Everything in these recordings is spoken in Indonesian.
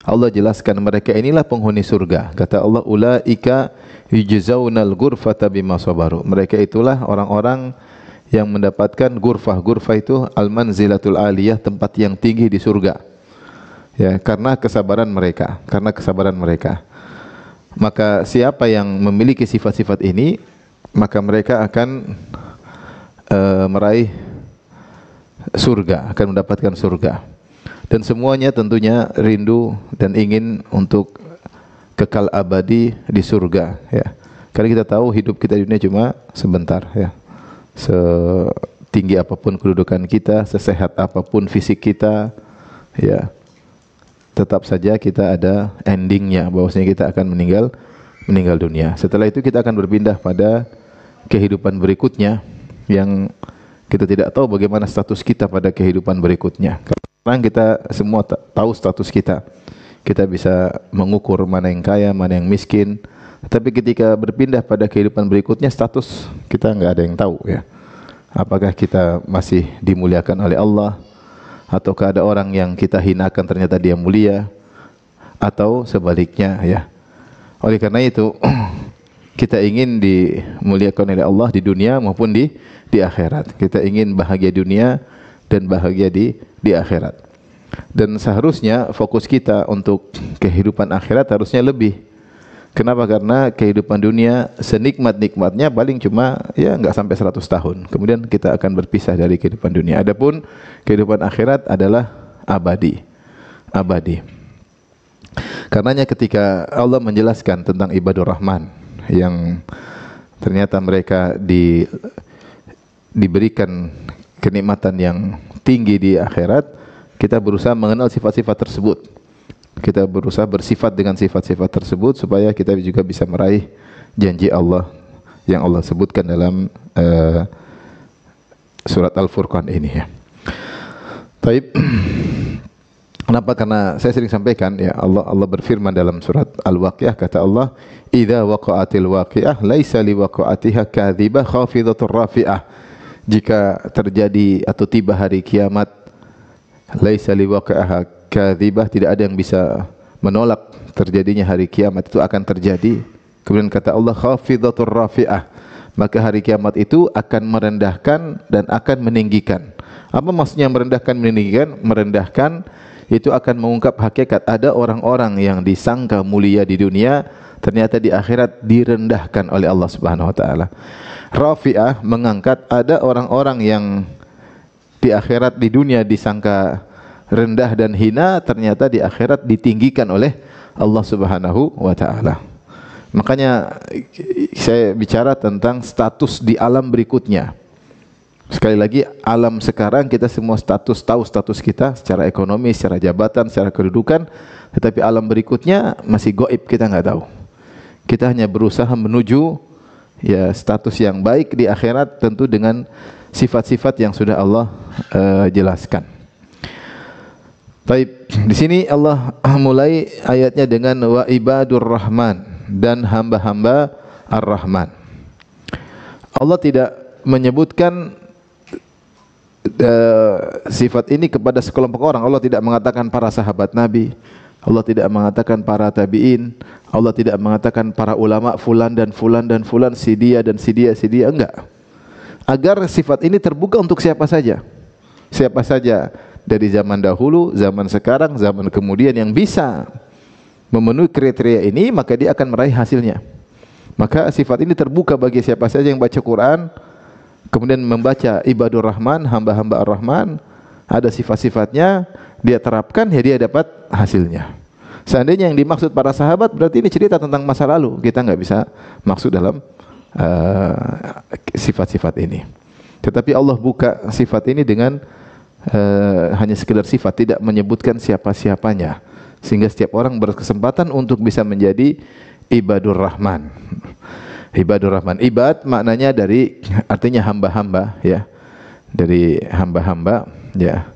Allah jelaskan mereka inilah penghuni surga. Kata Allah, ulaika yujzaunal ghurfata bima sabaru. Mereka itulah orang-orang yang mendapatkan ghurfah. Ghurfah itu al-manzilatul aliyah, tempat yang tinggi di surga. Ya, karena kesabaran mereka, Maka siapa yang memiliki sifat-sifat ini, maka mereka akan meraih surga, akan mendapatkan surga. Dan semuanya tentunya rindu dan ingin untuk kekal abadi di surga, ya. Karena kita tahu hidup kita di dunia cuma sebentar, ya. Setinggi apapun kedudukan kita, sesehat apapun fisik kita, ya, tetap saja kita ada endingnya, bahwasanya kita akan meninggal dunia. Setelah itu kita akan berpindah pada kehidupan berikutnya yang kita tidak tahu bagaimana status kita pada kehidupan berikutnya. Sekarang kita semua tahu status kita. Kita bisa mengukur mana yang kaya, mana yang miskin. Tapi ketika berpindah pada kehidupan berikutnya, status kita nggak ada yang tahu, ya. Apakah kita masih dimuliakan oleh Allah, ataukah ada orang yang kita hinakan ternyata dia mulia, atau sebaliknya, ya. Oleh karena itu kita ingin dimuliakan oleh Allah di dunia maupun di akhirat. Kita ingin bahagia dunia dan bahagia di akhirat. Dan seharusnya fokus kita untuk kehidupan akhirat harusnya lebih. Kenapa? Karena kehidupan dunia senikmat-nikmatnya paling cuma ya enggak sampai 100 tahun. Kemudian kita akan berpisah dari kehidupan dunia. Adapun kehidupan akhirat adalah abadi. Abadi. Karenanya ketika Allah menjelaskan tentang ibadur rahman yang ternyata mereka diberikan kenikmatan yang tinggi di akhirat, kita berusaha mengenal sifat-sifat tersebut. Kita berusaha bersifat dengan sifat-sifat tersebut supaya kita juga bisa meraih janji Allah yang Allah sebutkan dalam surat Al-Furqan ini, ya. Taib. Kenapa? Karena saya sering sampaikan, ya, Allah berfirman dalam surat Al-Waqiah, kata Allah, "Idza waqa'atil waqi'ah laisa liwaqa'atiha kadhibah khafidatur rafi'ah." Jika terjadi atau tiba hari kiamat, laisa liwaqa'aha kadhibah, tidak ada yang bisa menolak terjadinya hari kiamat, itu akan terjadi. Kemudian kata Allah, khafidatur rafi'ah, maka hari kiamat itu akan merendahkan dan akan meninggikan. Apa maksudnya merendahkan meninggikan? Merendahkan itu akan mengungkap hakikat ada orang-orang yang disangka mulia di dunia, ternyata di akhirat direndahkan oleh Allah Subhanahu wa taala. Rafi'ah mengangkat, ada orang-orang yang di akhirat di dunia disangka rendah dan hina, ternyata di akhirat ditinggikan oleh Allah Subhanahu wa taala. Makanya saya bicara tentang status di alam berikutnya. Sekali lagi, alam sekarang kita semua tahu status kita secara ekonomi, secara jabatan, secara kedudukan, tetapi alam berikutnya masih gaib, kita nggak tahu. Kita hanya berusaha menuju, ya, status yang baik di akhirat, tentu dengan sifat-sifat yang sudah Allah jelaskan. Baik, di sini Allah mulai ayatnya dengan wa ibadur rahman, dan hamba-hamba ar-Rahman. Allah tidak menyebutkan sifat ini kepada sekelompok orang. Allah tidak mengatakan para sahabat Nabi, Allah tidak mengatakan para tabi'in, Allah tidak mengatakan para ulama fulan dan fulan dan fulan, si dia dan si dia, enggak. Agar sifat ini terbuka untuk siapa saja. Siapa saja dari zaman dahulu, zaman sekarang, zaman kemudian yang bisa memenuhi kriteria ini, maka dia akan meraih hasilnya. Maka sifat ini terbuka bagi siapa saja yang baca Quran, kemudian membaca ibadur rahman, hamba-hamba ar-Rahman, ada sifat-sifatnya, dia terapkan, ya dia dapat hasilnya. Seandainya yang dimaksud para sahabat, berarti ini cerita tentang masa lalu. Kita nggak bisa maksud dalam sifat-sifat ini. Tetapi Allah buka sifat ini dengan hanya sekedar sifat, tidak menyebutkan siapa-siapanya, sehingga setiap orang berkesempatan untuk bisa menjadi ibadur rahman. Ibadur rahman, ibad maknanya dari, artinya hamba-hamba, ya, dari hamba-hamba, ya,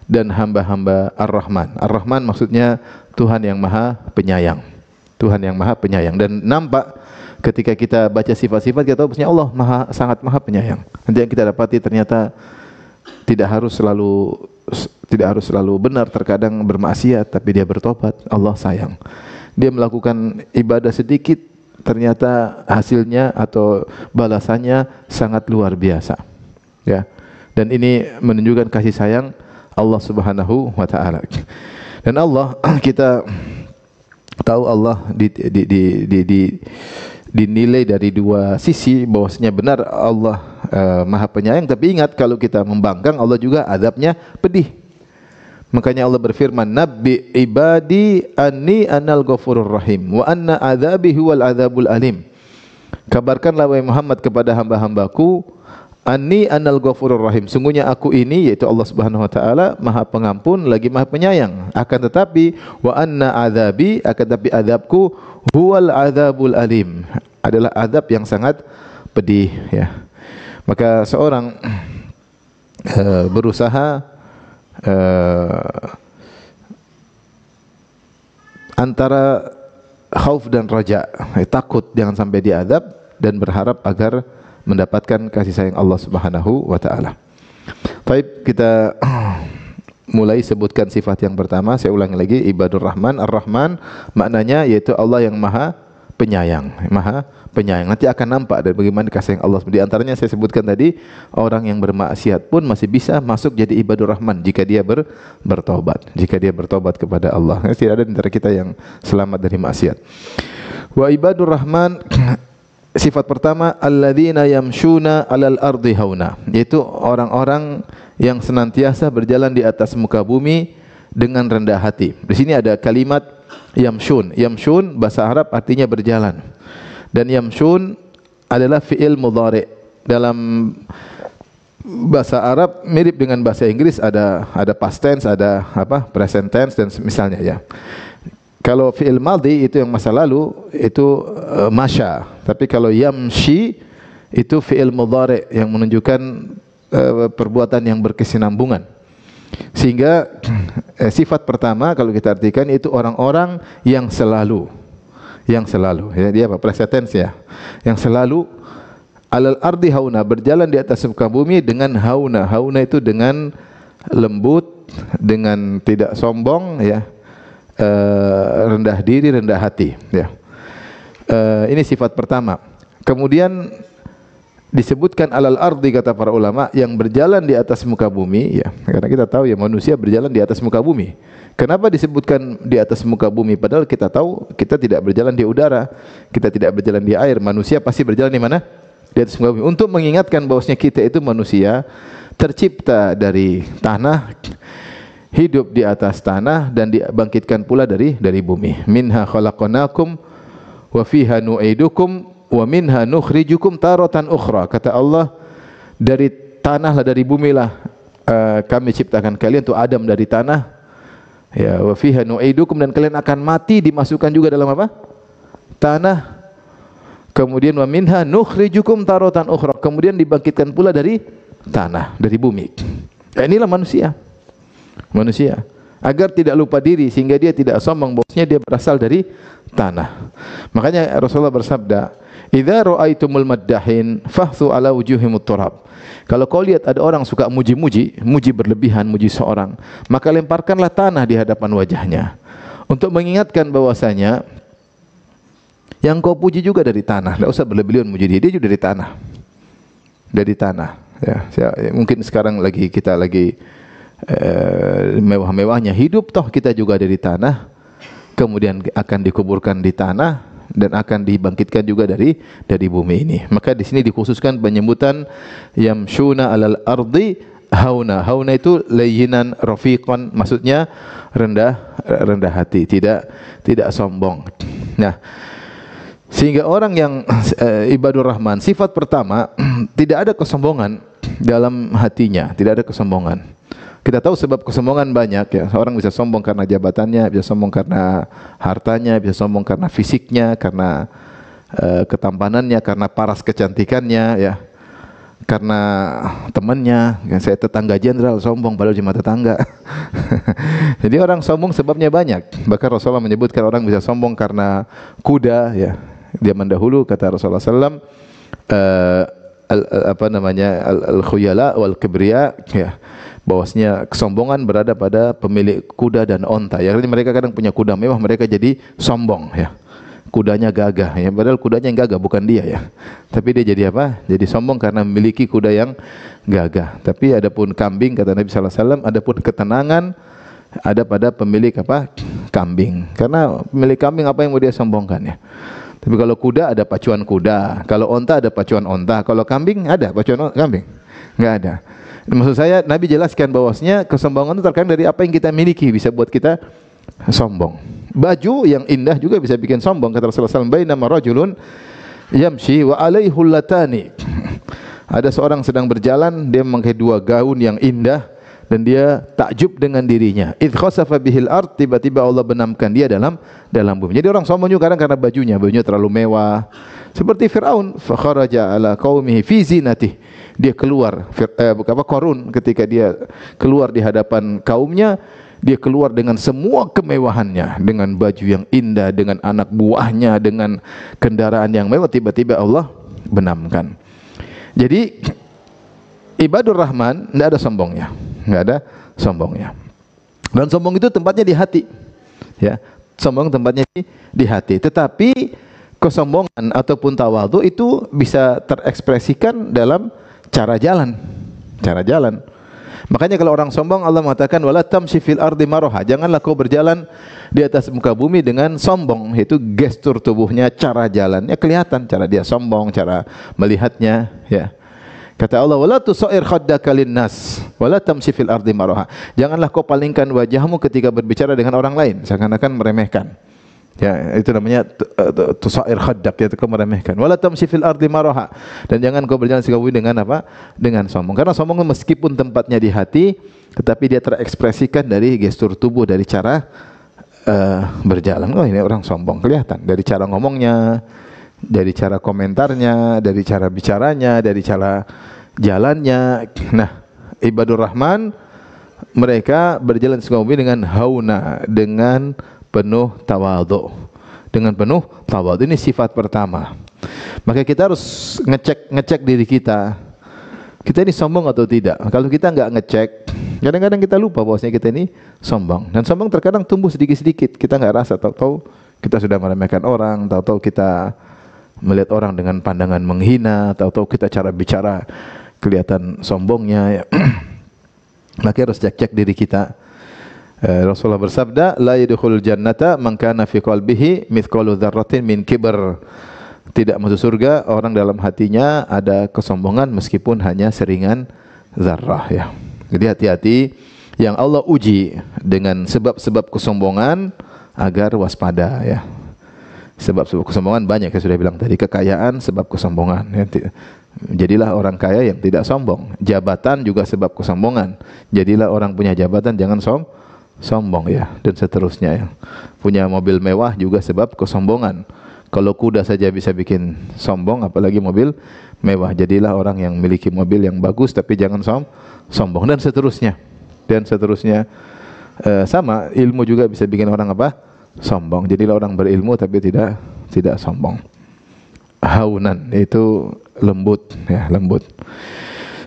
dan hamba-hamba ar-Rahman. Ar-Rahman maksudnya Tuhan yang maha penyayang, Tuhan yang maha penyayang. Dan nampak ketika kita baca sifat-sifat, kita tahu bahwasanya Allah sangat maha penyayang. Nanti yang kita dapati ternyata tidak harus selalu tidak harus selalu benar, terkadang bermaksiat tapi dia bertobat, Allah sayang. Dia melakukan ibadah sedikit, ternyata hasilnya atau balasannya sangat luar biasa. Ya. Dan ini menunjukkan kasih sayang Allah Subhanahu wa taala. Dan Allah, kita tahu Allah dinilai dari dua sisi, bahwasanya benar Allah Maha Penyayang, tapi ingat kalau kita membangkang, Allah juga azabnya pedih. Makanya Allah berfirman, "Nabbi ibadi anni anal ghafurur rahim wa anna adzabi huwal adzabul alim." Kabarkanlah wahai Muhammad kepada hamba-hambaku, anni anal ghafurur rahim, sungguhnya aku ini, yaitu Allah Subhanahu wa taala, Maha Pengampun lagi Maha Penyayang. Akan tetapi wa anna adzabi, akan tetapi azabku, huwal adzabul alim, adalah azab yang sangat pedih, ya. Maka seorang berusaha antara khauf dan raja, takut jangan sampai diazab dan berharap agar mendapatkan kasih sayang Allah Subhanahu wa taala. Baik, kita mulai sebutkan sifat yang pertama. Saya ulangi lagi, ibadur rahman. Ar-Rahman maknanya yaitu Allah yang Maha Penyayang, Maha Penyayang. Nanti akan nampak dari bagaimana kasih sayang Allah. Di antaranya saya sebutkan tadi, orang yang bermaksiat pun masih bisa masuk jadi ibadur rahman jika dia bertobat. Jika dia bertobat kepada Allah. Tidak ada di antara kita yang selamat dari maksiat. Wa ibadur rahman, sifat pertama, alladzina yamshuna 'alal ardi hauna, yaitu orang-orang yang senantiasa berjalan di atas muka bumi dengan rendah hati. Di sini ada kalimat yamshun. Yamshun bahasa Arab artinya berjalan. Dan yamshun adalah fi'il mudhari'. Dalam bahasa Arab mirip dengan bahasa Inggris, ada past tense, ada present tense dan misalnya, ya. Kalau fi'il madhi itu yang masa lalu, itu masya. Tapi kalau yamshi itu fi'il mudhari' yang menunjukkan perbuatan yang berkesinambungan. Sehingga sifat pertama kalau kita artikan itu orang-orang yang selalu, ya, dia present tense, ya, yang selalu alal ardi hauna, berjalan di atas muka bumi dengan hauna. Hauna itu dengan lembut, dengan tidak sombong, ya, rendah diri, rendah hati, ya. Ini sifat pertama. Kemudian disebutkan alal ardi, kata para ulama, yang berjalan di atas muka bumi, ya, karena kita tahu ya manusia berjalan di atas muka bumi. Kenapa disebutkan di atas muka bumi? Padahal kita tahu kita tidak berjalan di udara, kita tidak berjalan di air. Manusia pasti berjalan di mana? Di atas muka bumi. Untuk mengingatkan bahwasanya kita itu manusia tercipta dari tanah, hidup di atas tanah dan dibangkitkan pula dari bumi. Minha khalaqnakum wa fiha nu'idukum wa minha nukhrijukum taratan ukhra. Kata Allah, dari tanah lah, dari bumi lah kami ciptakan kalian. Itu Adam dari tanah, ya, wa fiha nu'idukum, dan kalian akan mati, dimasukkan juga dalam apa? Tanah. Kemudian wa minha nukhrijukum taratan ukhra, kemudian dibangkitkan pula dari tanah, dari bumi. Inilah manusia. Agar tidak lupa diri, sehingga dia tidak sombong bahwasanya dia berasal dari tanah. Makanya Rasulullah bersabda, "Idza ra'aitumul maddahin fahthu ala wujuhimut turab." Kalau kau lihat ada orang suka muji berlebihan, muji seorang, maka lemparkanlah tanah di hadapan wajahnya untuk mengingatkan bahwasanya yang kau puji juga dari tanah. Tidak usah berlebihan muji dia juga dari tanah. Dari tanah, ya. Mungkin sekarang kita lagi mewah-mewahnya hidup, toh kita juga dari tanah, kemudian akan dikuburkan di tanah dan akan dibangkitkan juga dari bumi ini. Maka di sini dikhususkan penyebutan yamshuna alal ardi hauna. Hauna itu layyinan rafiqan, maksudnya rendah hati, tidak sombong. Nah, sehingga orang yang ibadur rahman, sifat pertama, tidak ada kesombongan dalam hatinya, tidak ada kesombongan. Kita tahu sebab kesombongan banyak, ya. Orang bisa sombong karena jabatannya, bisa sombong karena hartanya, bisa sombong karena fisiknya, karena ketampanannya, karena paras kecantikannya, ya. Karena temannya, ya, saya tetangga jenderal, sombong padahal cuma tetangga. Jadi orang sombong sebabnya banyak. Bahkan Rasulullah menyebutkan orang bisa sombong karena kuda, ya. Zaman dahulu kata Rasulullah SAW, al-khuyala wal kibriya, ya. bahwasanya kesombongan berada pada pemilik kuda dan onta. Ya, mereka kadang punya kuda mewah, mereka jadi sombong ya. Kudanya gagah ya, padahal kudanya yang gagah bukan dia ya. Tapi dia jadi apa? Jadi sombong karena memiliki kuda yang gagah. Tapi adapun kambing, kata Nabi sallallahu alaihi wasallam, adapun ketenangan ada pada pemilik apa? Kambing. Karena pemilik kambing apa yang mau dia sombongkan ya. Tapi kalau kuda ada pacuan kuda, kalau onta ada pacuan onta, kalau kambing ada pacuan kambing? Enggak ada. Maksud saya Nabi jelaskan bahwasanya kesombongan itu terkadang dari apa yang kita miliki bisa buat kita sombong. Baju yang indah juga bisa bikin sombong. Kata Rasulullah SAW, bainama rajulun yamshi wa alaihi hullatani. Ada seorang sedang berjalan, dia memakai dua gaun yang indah dan dia takjub dengan dirinya. Idh khasafa bihil ard, tiba-tiba Allah benamkan dia dalam bumi. Jadi orang sombong juga kadang karena bajunya terlalu mewah. Seperti Fir'aun, fa kharaja ala qaumihi fi zinatih. Dia keluar Qarun ketika dia keluar di hadapan kaumnya, dia keluar dengan semua kemewahannya, dengan baju yang indah, dengan anak buahnya, dengan kendaraan yang mewah. Tiba-tiba Allah benamkan. Jadi ibadur rahman tidak ada sombongnya, nggak ada sombongnya. Dan sombong itu tempatnya di hati, ya. Sombong tempatnya di hati. Tetapi kesombongan ataupun tawadhu itu bisa terekspresikan dalam cara jalan. Makanya kalau orang sombong, Allah mengatakan wala tamshi fil ardi maraha. Janganlah kau berjalan di atas muka bumi dengan sombong. Itu gestur tubuhnya, cara jalannya kelihatan, cara dia sombong, cara melihatnya, ya. Kata Allah, wala tusair khaddaka linnas wala tamshi fil ardi maraha. Janganlah kau palingkan wajahmu ketika berbicara dengan orang lain seakan-akan meremehkan. Ya, itu namanya tusair khaddak, yaitu kau meremehkan. Wala tamshi fil ardi maraha. Dan jangan kau berjalan sekali dengan apa? Dengan sombong. Karena sombong meskipun tempatnya di hati, tetapi dia terekspresikan dari gestur tubuh, dari cara berjalan. Oh, ini orang sombong, kelihatan dari cara ngomongnya, dari cara komentarnya, dari cara bicaranya, dari cara jalannya. Nah, ibadur rahman mereka berjalan sekali dengan hauna, dengan penuh tawadhu. Dengan penuh tawadhu, ini sifat pertama. Maka kita harus ngecek diri kita. Kita ini sombong atau tidak? Kalau kita enggak ngecek, kadang-kadang kita lupa bahwasanya kita ini sombong. Dan sombong terkadang tumbuh sedikit-sedikit. Kita enggak rasa, tahu-tahu kita sudah meremehkan orang, tahu-tahu kita melihat orang dengan pandangan menghina, tahu-tahu kita cara bicara kelihatan sombongnya, ya. Maka harus cek diri kita. Rasulullah bersabda, la yadkhulul jannata man kana fi qalbihi mithqalu dzarratin min kibr. Tidak masuk surga orang dalam hatinya ada kesombongan meskipun hanya seringan zarrah, ya. Jadi hati-hati, yang Allah uji dengan sebab-sebab kesombongan agar waspada, ya. Sebab-sebab kesombongan banyak, saya sudah bilang tadi. Kekayaan sebab kesombongan, ya. Jadilah orang kaya yang tidak sombong. Jabatan juga sebab kesombongan. Jadilah orang punya jabatan jangan sombong, ya. Dan seterusnya, ya. Punya mobil mewah juga sebab kesombongan. Kalau kuda saja bisa bikin sombong, apalagi mobil mewah. Jadilah orang yang memiliki mobil yang bagus tapi jangan sombong, dan seterusnya. Sama, ilmu juga bisa bikin orang apa? Sombong. Jadilah orang berilmu tapi tidak sombong. Haunan itu lembut, ya, lembut.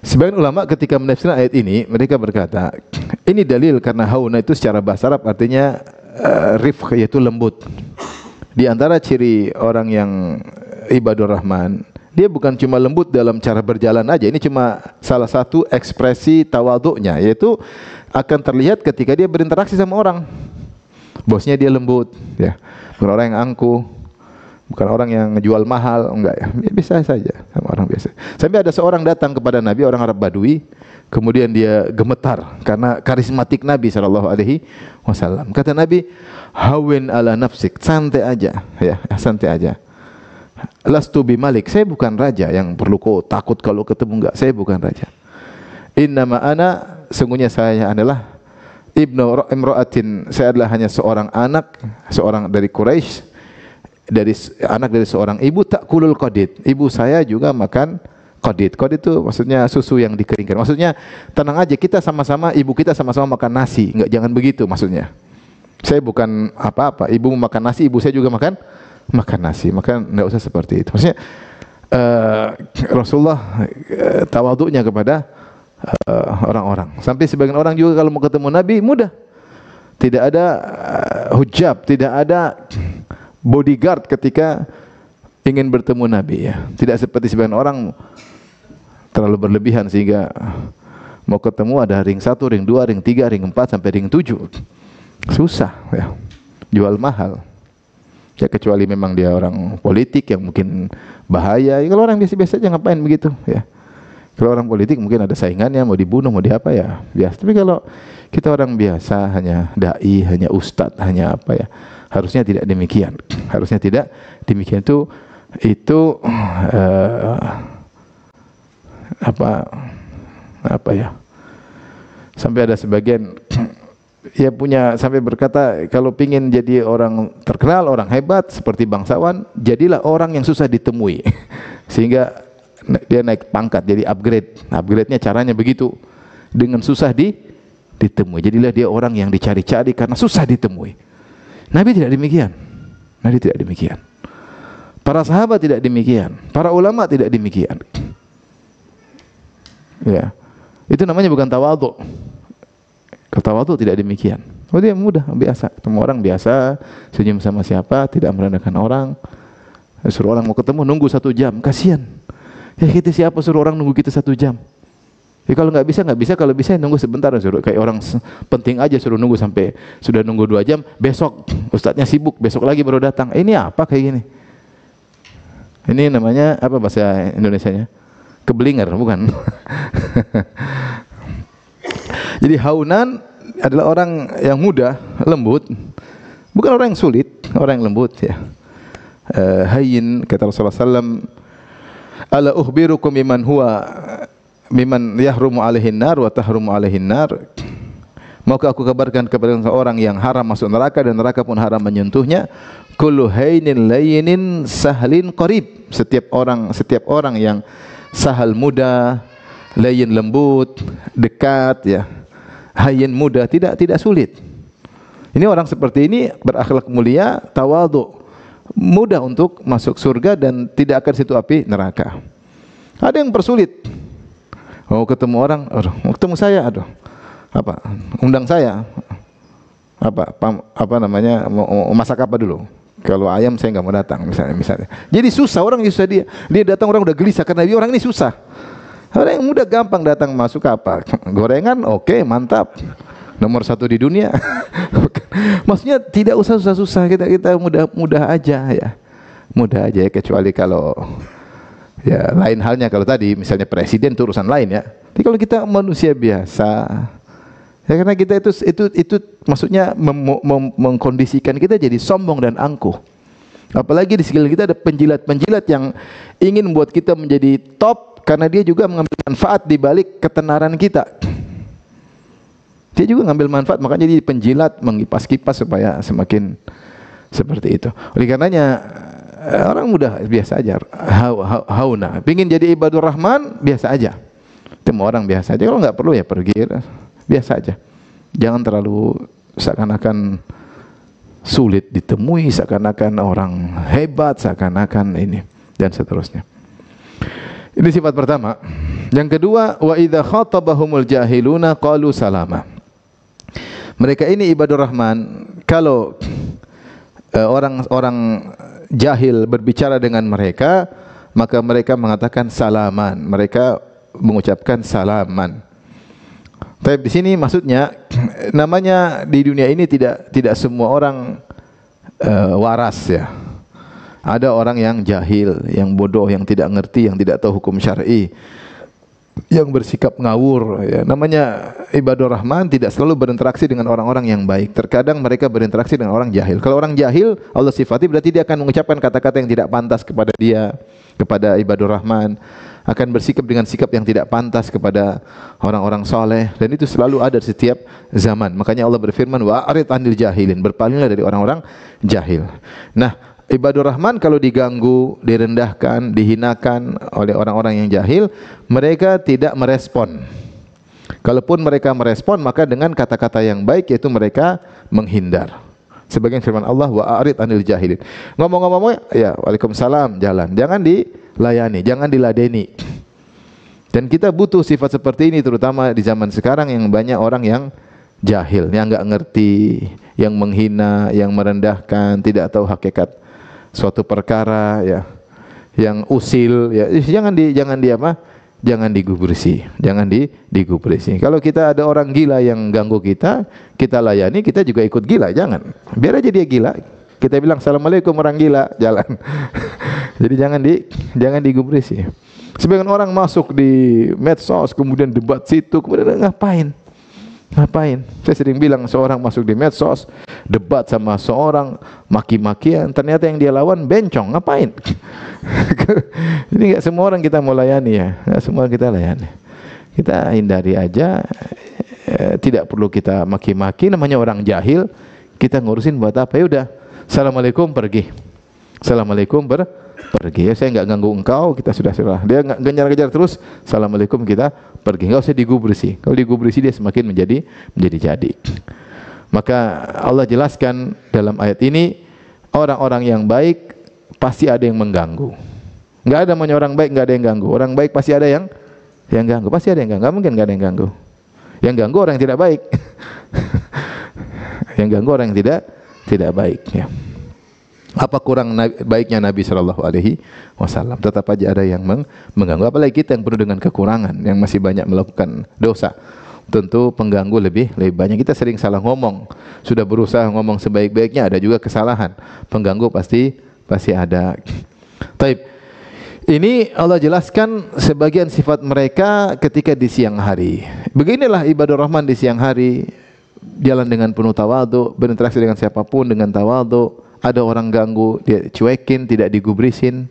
Sebagian ulama ketika menafsirkan ayat ini, mereka berkata, ini dalil karena hauna itu secara bahasa Arab artinya rifq, yaitu lembut. Di antara ciri orang yang ibadur rahman, dia bukan cuma lembut dalam cara berjalan aja. Ini cuma salah satu ekspresi tawadhu'nya, yaitu akan terlihat ketika dia berinteraksi sama orang. Bosnya dia lembut, ya. Bukan orang yang angkuh, bukan orang yang ngejual mahal, enggak, ya. Biasa saja sama orang biasa. Sampai ada seorang datang kepada Nabi, orang Arab Badui, kemudian dia gemetar karena karismatik Nabi SAW. Kata Nabi, hawin ala nafsik, santai aja, ya, santai aja. Lastu bimalik, saya bukan raja yang perlu kau takut kalau ketemu, enggak, saya bukan raja. Innama ana, sungguhnya saya adalah ibnu imra'atin, saya adalah hanya seorang anak, seorang dari Quraisy, anak dari seorang ibu takulul qadid. Ibu saya juga makan qadid. Qadid itu maksudnya susu yang dikeringkan. Maksudnya tenang aja, kita sama-sama, ibu kita sama-sama makan nasi. Enggak, jangan begitu maksudnya. Saya bukan apa-apa, ibu makan nasi, ibu saya juga makan nasi. Maka enggak usah seperti itu. Maksudnya Rasulullah tawadhu'nya kepada orang-orang. Sampai sebagian orang juga kalau mau ketemu Nabi mudah. Tidak ada hujab, tidak ada bodyguard ketika ingin bertemu Nabi ya. Tidak seperti sebagian orang terlalu berlebihan sehingga mau ketemu ada ring 1, ring 2, ring 3, ring 4 sampai ring 7. Susah ya. Jual mahal. Ya kecuali memang dia orang politik yang mungkin bahaya. Ya, kalau orang biasa-biasa aja ngapain begitu ya. Kalau orang politik mungkin ada saingannya, mau dibunuh, mau diapa ya biasa. Tapi kalau kita orang biasa, hanya dai, hanya ustadz, hanya apa ya, harusnya tidak demikian. Harusnya tidak demikian. Itu apa ya? Sampai ada sebagian ya punya sampai berkata kalau pingin jadi orang terkenal, orang hebat seperti bangsawan, jadilah orang yang susah ditemui. Sehingga dia naik pangkat, jadi upgrade. Upgrade-nya caranya begitu, dengan susah ditemui. Jadilah dia orang yang dicari-cari karena susah ditemui. Nabi tidak demikian. Nabi tidak demikian. Para sahabat tidak demikian. Para ulama tidak demikian. Ya, itu namanya bukan tawadhu. Tawadhu tidak demikian. Oh dia mudah, biasa. Ketemu orang biasa, senyum sama siapa, tidak merendahkan orang. Suruh orang mau ketemu nunggu 1 jam, kasihan. Ya kita siapa suruh orang nunggu kita 1 jam? Ya kalau nggak bisa, kalau bisa nunggu sebentar, suruh kayak orang penting aja suruh nunggu sampai sudah nunggu 2 jam, besok ustadznya sibuk, besok lagi baru datang. Ini apa kayak gini? Ini namanya apa bahasa Indonesianya? Keblinger, bukan? Jadi haunan adalah orang yang mudah, lembut, bukan orang yang sulit, orang yang lembut ya. Hayyin kata Rasulullah SAW, ala ukhbirukum miman yahrumu alaihin nar wa tahrumu alaihin nar. Maukah aku kabarkan kepada seorang yang haram masuk neraka dan neraka pun haram menyentuhnya? Kullu haynin layyinin sahlin qarib. Setiap orang yang sahal mudah, layyin lembut, dekat ya. Hayyin mudah, tidak sulit. Ini orang seperti ini berakhlak mulia, tawadhu, mudah untuk masuk surga dan tidak akan situ api neraka. Ada yang persulit. Mau ketemu orang, mau ketemu saya, apa? Undang saya. Apa namanya? Mau masak apa dulu? Kalau ayam saya nggak mau datang misalnya. Jadi susah orang susah dia datang orang udah gelisah karena dia orang ini susah. Orang yang mudah gampang datang masuk apa? Gorengan, oke, mantap. Nomor 1 di dunia. Maksudnya tidak usah susah-susah, kita mudah aja ya. Mudah aja ya, kecuali kalau ya lain halnya kalau tadi misalnya presiden itu urusan lain ya. Tapi kalau kita manusia biasa ya, karena kita itu maksudnya mengkondisikan kita jadi sombong dan angkuh. Apalagi di sekeliling kita ada penjilat-penjilat yang ingin membuat kita menjadi top karena dia juga mengambil manfaat di balik ketenaran kita. Dia juga ngambil manfaat, makanya jadi penjilat, mengipas-kipas supaya semakin seperti itu. Oleh karenanya orang mudah biasa aja, hauna. Pingin jadi ibadur rahman biasa aja. Temu orang biasa aja. Kalau nggak perlu ya pergi, biasa aja. Jangan terlalu seakan-akan sulit ditemui, seakan-akan orang hebat, seakan-akan ini dan seterusnya. Ini sifat pertama. Yang kedua, wa idza khatabahumul jahiluna qalu salama. Mereka ini ibadur rahman, kalau orang jahil berbicara dengan mereka, maka mereka mengatakan salaman. Mereka mengucapkan salaman. Tapi di sini maksudnya namanya di dunia ini tidak semua orang waras ya. Ada orang yang jahil, yang bodoh, yang tidak ngerti, yang tidak tahu hukum syar'i, yang bersikap ngawur ya. Namanya ibadur rahman tidak selalu berinteraksi dengan orang-orang yang baik. Terkadang mereka berinteraksi dengan orang jahil. Kalau orang jahil Allah sifati, berarti dia akan mengucapkan kata-kata yang tidak pantas kepada dia, kepada ibadur rahman, akan bersikap dengan sikap yang tidak pantas kepada orang-orang soleh, dan itu selalu ada di setiap zaman. Makanya Allah berfirman, wa arid anil jahilin, berpalinglah dari orang-orang jahil. Nah, ibadur rahman kalau diganggu, direndahkan, dihinakan oleh orang-orang yang jahil, mereka tidak merespon. Kalaupun mereka merespon, maka dengan kata-kata yang baik, yaitu mereka menghindar. Sebagian firman Allah, wa arid anil jahilin. Ngomong-ngomong ya waalaikumsalam, jalan. Jangan dilayani, jangan diladeni. Dan kita butuh sifat seperti ini terutama di zaman sekarang yang banyak orang yang jahil, yang enggak ngerti, yang menghina, yang merendahkan, tidak tahu hakikat suatu perkara ya, yang usil ya. Jangan digubrisi, digubrisi. Kalau kita ada orang gila yang ganggu kita, kita layani, kita juga ikut gila, jangan. Biar aja dia gila. Kita bilang assalamualaikum orang gila, jalan. Jadi jangan digubrisi. Sebagian orang masuk di medsos, kemudian debat situ, kemudian ngapain? Saya sering bilang seorang masuk di medsos, debat sama seorang, maki-makian, ternyata yang dia lawan bencong, ngapain? Jadi nggak semua orang kita mau layani ya, nggak semua kita layani. Kita hindari aja, tidak perlu kita maki-maki, namanya orang jahil, kita ngurusin buat apa? Ya udah, assalamualaikum pergi, assalamualaikum pergi. Ya, saya nggak ganggu engkau, kita sudah. Dia nggak ngejar-ngejar terus, assalamualaikum kita pergi. Nggak usah digubrisi. Kalau digubrisi dia semakin menjadi jadi. Maka Allah jelaskan dalam ayat ini, orang-orang yang baik pasti ada yang mengganggu. Nggak ada namanya orang baik nggak ada yang ganggu. Orang baik pasti ada yang ganggu. Pasti ada yang ganggu. Nggak mungkin nggak ada yang ganggu. Yang ganggu orang yang tidak baik. Yang ganggu orang yang tidak baik. Ya. Apa kurang baiknya Nabi Shallallahu Alaihi Wasallam? Tetap aja ada yang mengganggu. Apalagi kita yang penuh dengan kekurangan, yang masih banyak melakukan dosa. Tentu pengganggu lebih banyak. Kita sering salah ngomong. Sudah berusaha ngomong sebaik-baiknya, ada juga kesalahan. Pengganggu pasti ada. Taib. Ini Allah jelaskan sebagian sifat mereka ketika di siang hari. Beginilah ibadah Rahman di siang hari. Jalan dengan penuh tawadhu, berinteraksi dengan siapapun dengan tawadhu. Ada orang ganggu, dia cuekin, tidak digubrisin.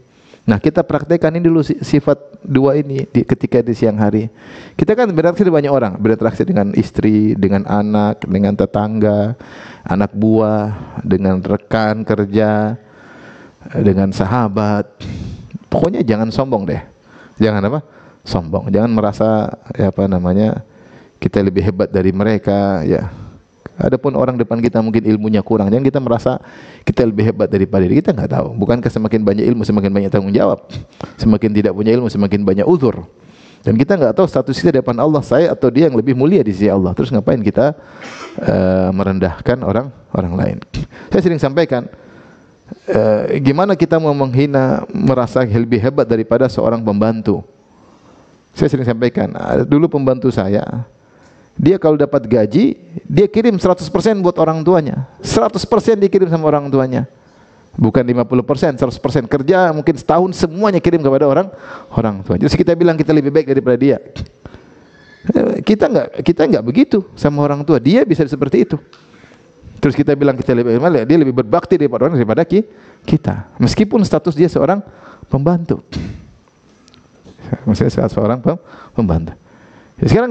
Nah, kita praktekkan ini dulu sifat dua ini ketika di siang hari. Kita kan berinteraksi dengan banyak orang, berinteraksi dengan istri, dengan anak, dengan tetangga, anak buah, dengan rekan kerja, dengan sahabat. Pokoknya jangan sombong deh. Jangan apa? Sombong. Jangan merasa kita lebih hebat dari mereka ya. Adapun orang depan kita mungkin ilmunya kurang, jangan kita merasa kita lebih hebat daripada dia. Kita nggak tahu. Bukankah semakin banyak ilmu semakin banyak tanggung jawab? Semakin tidak punya ilmu semakin banyak uzur. Dan kita nggak tahu status kita di depan Allah, saya atau dia yang lebih mulia di sisi Allah. Terus ngapain kita merendahkan orang lain? Saya sering sampaikan, gimana kita mau menghina, merasa lebih hebat daripada seorang pembantu? Saya sering sampaikan, dulu pembantu saya, dia kalau dapat gaji, dia kirim 100% buat orang tuanya. 100% dikirim sama orang tuanya. Bukan 50%, 100% kerja mungkin setahun semuanya kirim kepada orang tua. Jadi kita bilang kita lebih baik daripada dia. Kita enggak begitu sama orang tua. Dia bisa seperti itu. Terus kita bilang kita lebih baik, dia lebih berbakti daripada kita. Meskipun status dia seorang pembantu. Maksudnya seorang pembantu. Sekarang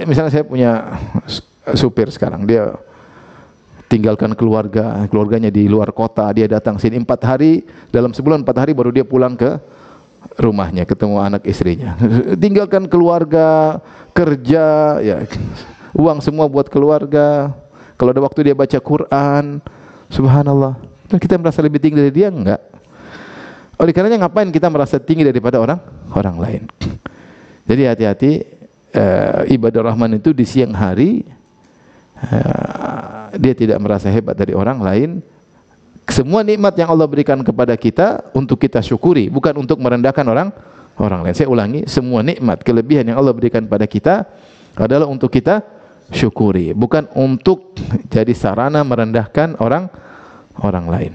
misalnya saya punya supir sekarang, dia tinggalkan keluarganya di luar kota, dia datang sini 4 hari, dalam sebulan 4 hari baru dia pulang ke rumahnya, ketemu anak istrinya. Tinggalkan keluarga, kerja, ya, uang semua buat keluarga. Kalau ada waktu dia baca Quran, subhanallah. Kita merasa lebih tinggi dari dia? Enggak. Oleh karenanya ngapain kita merasa tinggi daripada orang lain? Jadi hati-hati. Ibadah Rahman itu di siang hari, dia tidak merasa hebat dari orang lain. Semua nikmat yang Allah berikan kepada kita untuk kita syukuri, bukan untuk merendahkan orang lain. Saya ulangi, semua nikmat, kelebihan yang Allah berikan pada kita adalah untuk kita syukuri, bukan untuk jadi sarana merendahkan orang lain.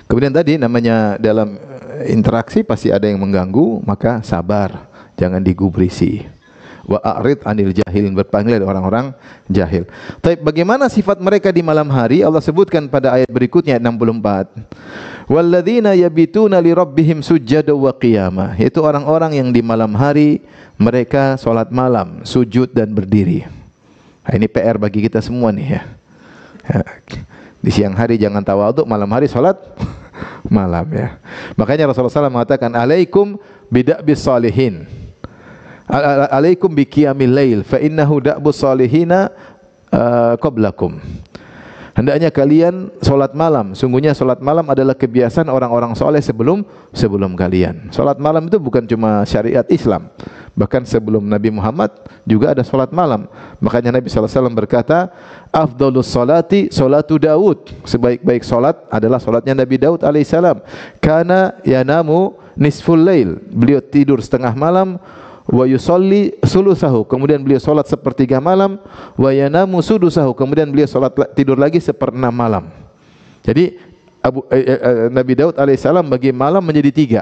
Kemudian tadi namanya dalam interaksi pasti ada yang mengganggu, maka sabar. Jangan digubrisi. Wa a'rid 'anil jahilin, berpaling dari orang-orang jahil. Tapi bagaimana sifat mereka di malam hari? Allah sebutkan pada ayat berikutnya ayat 64. Walladzina yabituna li rabbihim sujjada wa qiyama. Itu orang-orang yang di malam hari mereka salat malam, sujud dan berdiri. Nah, ini PR bagi kita semua nih ya. Di siang hari jangan tawadhu, malam hari salat malam ya. Makanya Rasulullah SAW mengatakan alaikum bida'bis salihin. Alaikum biqiyamil lail fa innahu da'bus salihina qablakum. Hendaknya kalian solat malam. Sungguhnya solat malam adalah kebiasaan orang-orang soleh sebelum kalian. Solat malam itu bukan cuma syariat Islam, bahkan sebelum Nabi Muhammad juga ada solat malam. Makanya Nabi SAW berkata, afdalus solati solatu Daud. Sebaik-baik solat adalah solatnya Nabi Daud alaihissalam. Kana yanamu nisful lail. Beliau tidur setengah malam. Wa yusalli sulusahu, kemudian beliau salat sepertiga malam. Wa yanamu sudusahu, kemudian beliau salat tidur lagi seperenam malam. Jadi Nabi Daud alaihissalam bagi malam menjadi tiga.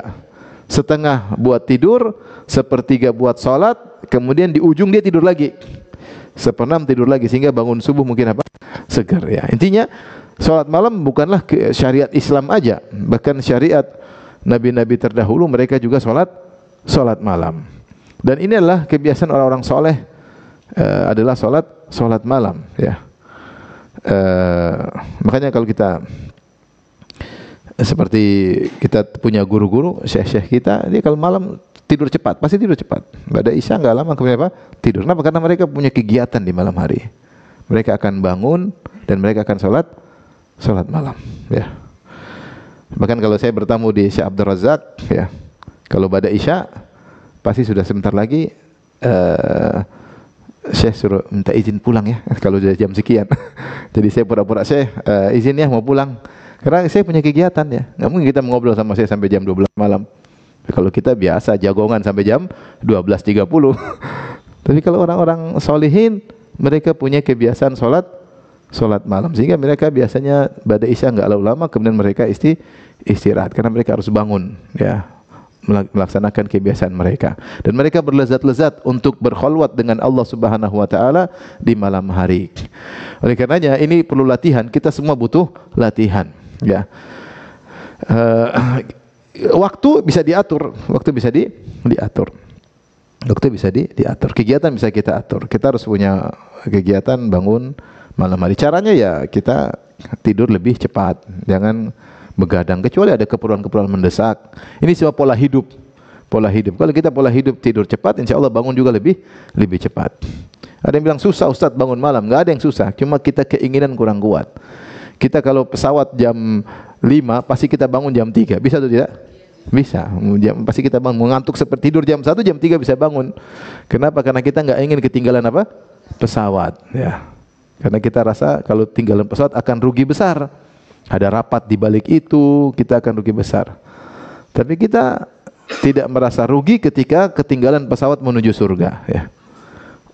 Setengah buat tidur, sepertiga buat salat, kemudian di ujung dia tidur lagi. Seperenam tidur lagi sehingga bangun subuh mungkin apa? Segar ya. Intinya salat malam bukanlah syariat Islam aja, bahkan syariat nabi-nabi terdahulu mereka juga salat malam. Dan ini adalah kebiasaan orang-orang soleh, adalah solat malam ya. Makanya kalau kita seperti kita punya guru-guru, syekh-syekh kita, dia kalau malam tidur cepat, pasti tidur cepat. Pada isya nggak lama kemudian apa? Tidur. Kenapa? Karena mereka punya kegiatan di malam hari. Mereka akan bangun dan mereka akan solat malam ya. Bahkan kalau saya bertamu di Syekh Abdul Razak ya, kalau pada isya pasti sudah sebentar lagi Syekh suruh minta izin pulang ya kalau sudah jam sekian. Jadi saya pura-pura Syekh izin ya mau pulang. Karena saya punya kegiatan ya. Nggak mungkin kita ngobrol sama saya sampai jam 12 malam. Kalau kita biasa jagongan sampai jam 12.30. Tapi kalau orang-orang solihin mereka punya kebiasaan solat malam sehingga mereka biasanya pada isya nggak lalu lama kemudian mereka istirahat karena mereka harus bangun ya, melaksanakan kebiasaan mereka, dan mereka berlezat-lezat untuk berkholwat dengan Allah Subhanahu wa taala di malam hari. Oleh karenanya ini perlu latihan, kita semua butuh latihan ya. Waktu bisa diatur, waktu bisa diatur, kegiatan bisa kita atur. Kita harus punya kegiatan bangun malam hari. Caranya ya kita tidur lebih cepat, jangan begadang kecuali ada keperluan-keperluan mendesak. Ini semua pola hidup. Kalau kita pola hidup tidur cepat, insya Allah bangun juga lebih cepat. Ada yang bilang susah Ustaz bangun malam. Nggak ada yang susah, cuma kita keinginan kurang kuat. Kita kalau pesawat jam 5 pasti kita bangun jam 3. Bisa atau tidak? Bisa. Pasti kita bangun, mengantuk seperti tidur jam 1, jam 3 bisa bangun. Kenapa? Karena kita nggak ingin ketinggalan apa? Pesawat ya. Karena kita rasa kalau tinggalan pesawat akan rugi besar. Ada rapat di balik itu, kita akan rugi besar. Tapi kita tidak merasa rugi ketika ketinggalan pesawat menuju surga ya.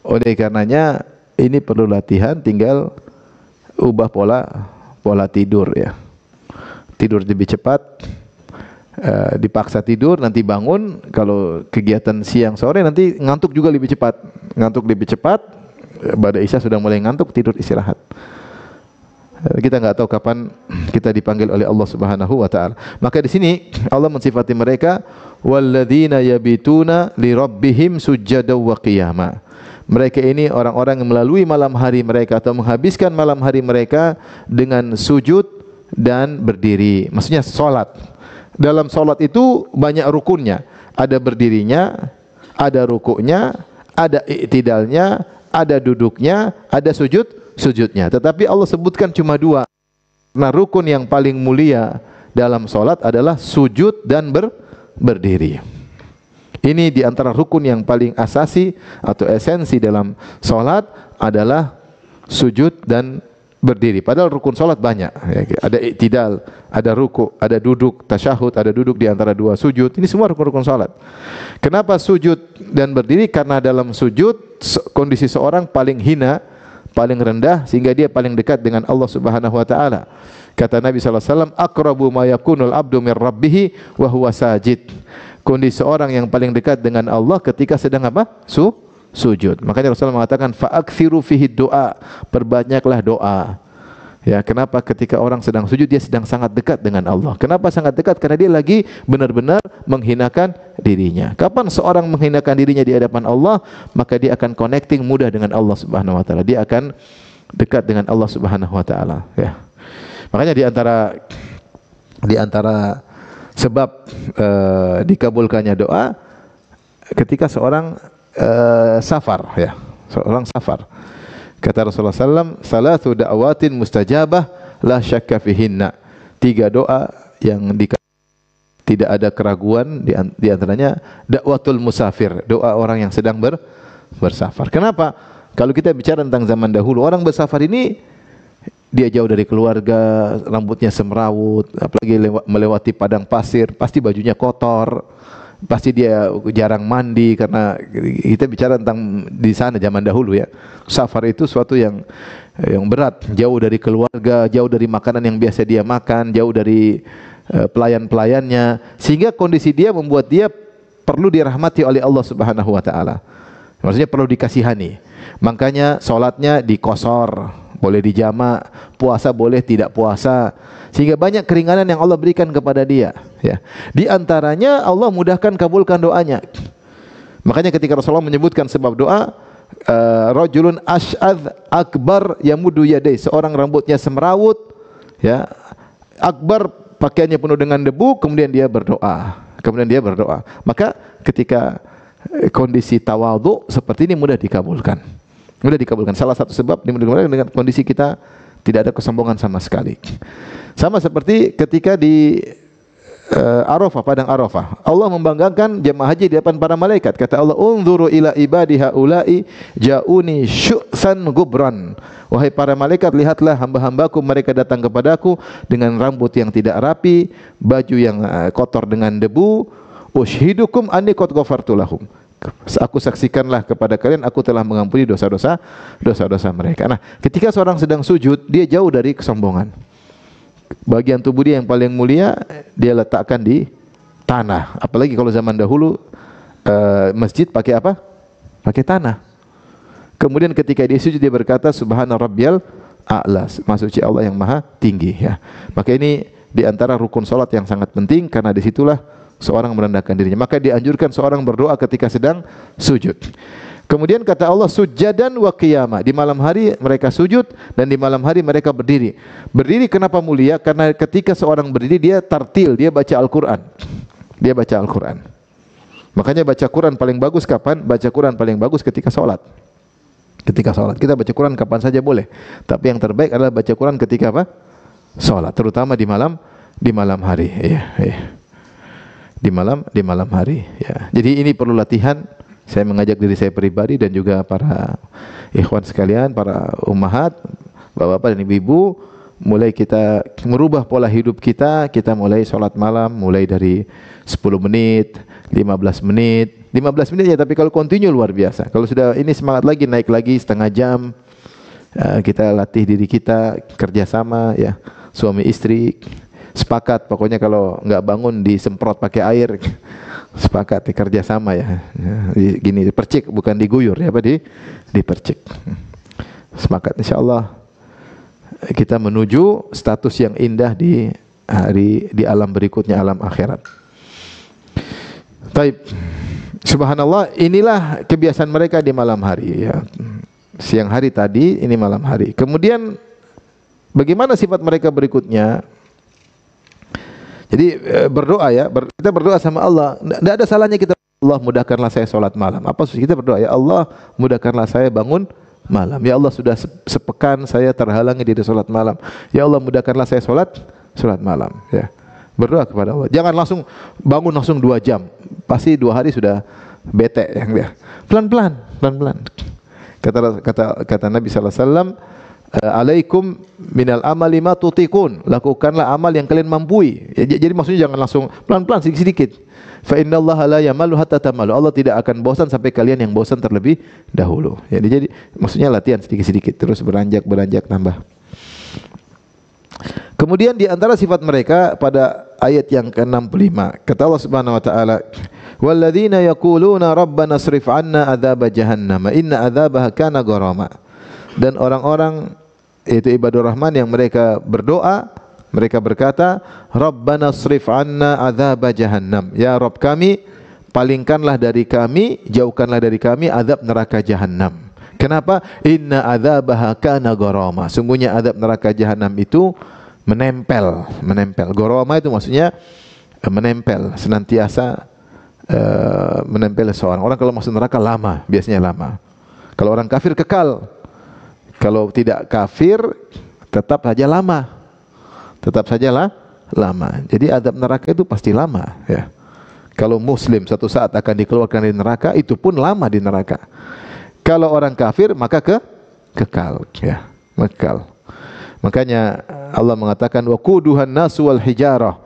Oleh karenanya ini perlu latihan, tinggal ubah pola tidur ya. Tidur lebih cepat, dipaksa tidur, nanti bangun. Kalau kegiatan siang sore nanti ngantuk juga lebih cepat. Pada isya sudah mulai ngantuk, tidur istirahat. Kita nggak tahu kapan kita dipanggil oleh Allah Subhanahu wa taala. Maka di sini Allah mensifati mereka walladzina yabituna li rabbihim sujjada wa qiyama. Mereka ini orang-orang yang melalui malam hari mereka atau menghabiskan malam hari mereka dengan sujud dan berdiri. Maksudnya salat. Dalam salat itu banyak rukunnya. Ada berdirinya, ada rukuknya, ada i'tidalnya, ada duduknya, ada sujudnya. Tetapi Allah sebutkan cuma dua. Nah, rukun yang paling mulia dalam salat adalah sujud dan berdiri. Ini di antara rukun yang paling asasi atau esensi dalam salat adalah sujud dan berdiri. Padahal rukun salat banyak. Ada i'tidal, ada ruku, ada duduk, tasyahud, ada duduk di antara dua sujud. Ini semua rukun-rukun salat. Kenapa sujud dan berdiri? Karena dalam sujud kondisi seorang paling hina, paling rendah, sehingga dia paling dekat dengan Allah Subhanahu wa taala. Kata Nabi sallallahu alaihi wasallam, aqrabu ma yakunul abdu min rabbih wa huwa sajid. Kondisi seorang yang paling dekat dengan Allah ketika sedang apa? Sujud. Makanya Rasulullah mengatakan fa'akthiru fihi doa, perbanyaklah doa. Ya, kenapa? Ketika orang sedang sujud dia sedang sangat dekat dengan Allah. Kenapa sangat dekat? Karena dia lagi benar-benar menghinakan dirinya. Kapan seorang menghinakan dirinya di hadapan Allah, maka dia akan connecting mudah dengan Allah Subhanahu wa taala. Dia akan dekat dengan Allah Subhanahu wa taala, ya. Makanya di antara sebab dikabulkannya doa ketika seorang safar ya. Seorang safar. Kata Rasulullah SAW, salatu da'awatin mustajabah la syakka fihinna. 3 doa yang tidak ada keraguan, di antaranya dakwatul musafir, doa orang yang sedang bersafar. Kenapa? Kalau kita bicara tentang zaman dahulu, orang bersafar ini dia jauh dari keluarga, rambutnya semrawut, apalagi melewati padang pasir, pasti bajunya kotor, pasti dia jarang mandi, karena kita bicara tentang di sana zaman dahulu ya. Safar itu suatu yang berat, jauh dari keluarga, jauh dari makanan yang biasa dia makan, jauh dari pelayan-pelayannya, sehingga kondisi dia membuat dia perlu dirahmati oleh Allah Subhanahu wa taala. Maksudnya perlu dikasihani. Makanya salatnya dikosor, boleh dijamak, puasa boleh tidak puasa, sehingga banyak keringanan yang Allah berikan kepada dia, ya. Di antaranya Allah mudahkan kabulkan doanya. Makanya ketika Rasulullah menyebutkan sebab doa, rajulun ash'adz akbar yamudu yadai, seorang rambutnya semrawut, ya, akbar, pakaiannya penuh dengan debu, kemudian dia berdoa. Maka ketika kondisi tawadhu seperti ini mudah dikabulkan. Salah satu sebab dimudahkan dengan kondisi kita tidak ada kesombongan sama sekali. Sama seperti ketika di Arafah, padang Arafah, Allah membanggakan jemaah haji di depan para malaikat. Kata Allah, unzuru ila ibadi haula'i ja'uni syu'san gubran. Wahai para malaikat, lihatlah hamba-hambaku, mereka datang kepadaku dengan rambut yang tidak rapi, baju yang kotor dengan debu. Ushidukum anni qad ghafartu lahum. Aku saksikanlah kepada kalian, aku telah mengampuni dosa-dosa mereka. Nah, ketika seorang sedang sujud, dia jauh dari kesombongan. Bagian tubuh dia yang paling mulia dia letakkan di tanah. Apalagi kalau zaman dahulu masjid pakai apa? Pakai tanah. Kemudian ketika dia sujud dia berkata subhana rabbiyal a'la, maha suci Allah yang maha tinggi, ya. Maka ini di antara rukun salat yang sangat penting, karena disitulah seorang merendahkan dirinya. Maka dianjurkan seorang berdoa ketika sedang sujud. Kemudian kata Allah sujadan wa qiyama, di malam hari mereka sujud dan di malam hari mereka berdiri. Berdiri kenapa mulia? Karena ketika seorang berdiri dia tartil, dia baca Al-Qur'an. Makanya baca Quran paling bagus kapan? Baca Quran paling bagus ketika salat. Kita baca Quran kapan saja boleh, tapi yang terbaik adalah baca Quran ketika apa? Salat, terutama di malam hari, ya. Di malam hari, ya. Jadi ini perlu latihan. Saya mengajak diri saya pribadi dan juga para ikhwan sekalian, para ummahat, bapak-bapak dan ibu-ibu, mulai kita merubah pola hidup kita mulai sholat malam, mulai dari 10 menit, 15 menit ya, tapi kalau continue luar biasa. Kalau sudah ini semangat lagi, naik lagi setengah jam, kita latih diri kita, kerjasama, ya, suami istri, sepakat, pokoknya kalau nggak bangun disemprot pakai air, sepakat, kerjasama, ya. Gini, dipercik bukan diguyur, ya, dipercik. Sepakat, insyaallah kita menuju status yang indah di alam berikutnya, alam akhirat. Taib. Subhanallah, inilah kebiasaan mereka di malam hari, ya. Siang hari tadi, ini malam hari. Kemudian bagaimana sifat mereka berikutnya? Jadi berdoa, ya, kita berdoa sama Allah. Tidak ada salahnya kita, Allah mudahkanlah saya sholat malam. Apa sih kita berdoa? Ya Allah mudahkanlah saya bangun malam. Ya Allah sudah sepekan saya terhalangi dari sholat malam. Ya Allah mudahkanlah saya sholat malam. Ya, berdoa kepada Allah. Jangan langsung bangun langsung 2 jam. Pasti 2 hari sudah bete, ya. Pelan-pelan. Kata Nabi sallallahu alaihi wasallam, alaikum minal amali ma tutiqun, lakukanlah amal yang kalian mampu. Ya, jadi maksudnya jangan langsung, pelan-pelan, sedikit-sedikit. Fa innallaha la yamalu hatta tamalu, Allah tidak akan bosan sampai kalian yang bosan terlebih dahulu. Jadi maksudnya latihan sedikit-sedikit, terus beranjak nambah. Kemudian di antara sifat mereka pada ayat yang ke-65, kata Allah Subhanahu wa taala, walladzina yaquluna rabbana srif 'anna adzab jahannam inna adzabaha kana gharama. Dan orang-orang, yaitu ibadur rahman, yang mereka berdoa, mereka berkata, Rabbana srif 'anna adzab jahannam, ya Rabb kami, palingkanlah dari kami, jauhkanlah dari kami azab neraka jahannam. Kenapa? Inna adzabaha kana gharama, sungguhnya azab neraka jahannam itu menempel. Gharama itu maksudnya menempel, senantiasa menempel seorang. Orang kalau masuk neraka lama, biasanya lama. Kalau orang kafir kekal Kalau tidak kafir, tetap saja lama. Tetap saja lama. Jadi azab neraka itu pasti lama, ya. Kalau muslim suatu saat akan dikeluarkan dari neraka, itu pun lama di neraka. Kalau orang kafir maka kekal, ya, kekal. Makanya Allah mengatakan waquduhan nasu wal hijarah.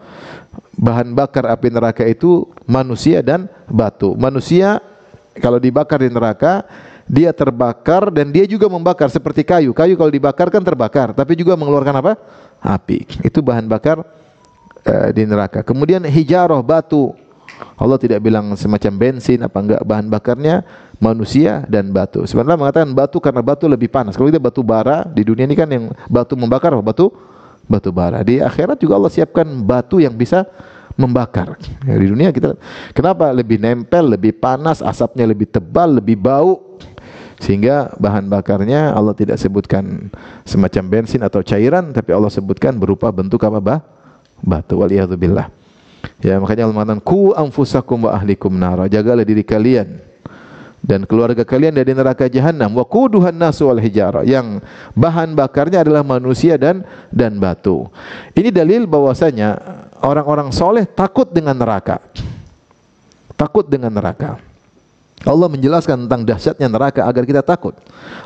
Bahan bakar api neraka itu manusia dan batu. Manusia kalau dibakar di neraka, dia terbakar dan dia juga membakar seperti kayu. Kayu kalau dibakar kan terbakar, tapi juga mengeluarkan apa? Api. Itu bahan bakar di neraka. Kemudian hijarah, batu. Allah tidak bilang semacam bensin apa enggak, bahan bakarnya manusia dan batu. Sebenarnya mengatakan batu karena batu lebih panas. Kalau kita batu bara di dunia ini kan yang batu membakar apa? Batu bara. Di akhirat juga Allah siapkan batu yang bisa membakar. Ya, di dunia kita kenapa lebih nempel, lebih panas, asapnya lebih tebal, lebih bau. Sehingga bahan bakarnya Allah tidak sebutkan semacam bensin atau cairan, tapi Allah sebutkan berupa bentuk apa? Batu. Waliyadzubillah. Ya, makanya Allah mengatakan ku anfusakum wa ahlikum nara. Jagalah diri kalian dan keluarga kalian dari neraka jahanam. Wa quduhan nasu wal hijarah. Yang bahan bakarnya adalah manusia dan batu. Ini dalil bahwasanya orang-orang soleh takut dengan neraka. Takut dengan neraka. Allah menjelaskan tentang dahsyatnya neraka agar kita takut.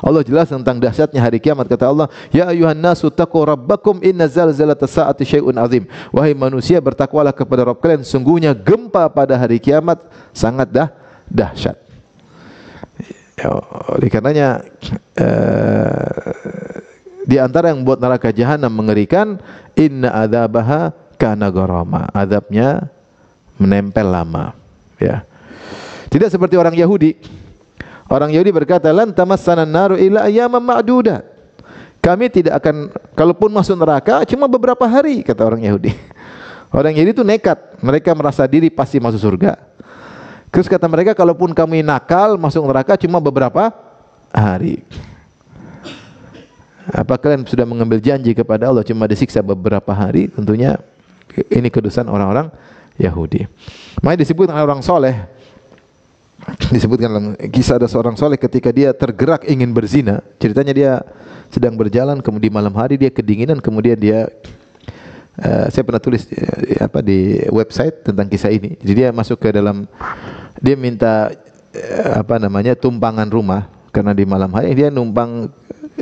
Allah jelaskan tentang dahsyatnya hari kiamat. Kata Allah, ya ayuhan nasu taqu rabbakum inna zalzalatas saati syai'un azim. Wahai manusia, bertakwalah kepada Rabb kalian, sungguhnya gempa pada hari kiamat sangat dahsyat. Ya, oleh karenanya di antara yang membuat neraka jahanam mengerikan, inna adzabaha kana gharama. Azabnya menempel lama, ya. Tidak seperti orang Yahudi. Orang Yahudi berkata, lan tamassanan naru illa ayyaman ma'dudat. Kami tidak akan, kalaupun masuk neraka cuma beberapa hari, kata orang Yahudi. Orang Yahudi itu nekat, mereka merasa diri pasti masuk surga. Terus kata mereka, kalaupun kami nakal masuk neraka cuma beberapa hari. Apa kalian sudah mengambil janji kepada Allah cuma disiksa beberapa hari? Tentunya ini kedustaan orang-orang Yahudi. Makanya disebut orang soleh. Disebutkan dalam kisah ada seorang soleh ketika dia tergerak ingin berzina. Ceritanya dia sedang berjalan, kemudian malam hari dia kedinginan, kemudian dia saya pernah tulis di website tentang kisah ini. Jadi dia masuk ke dalam, dia minta tumpangan rumah karena di malam hari dia numpang,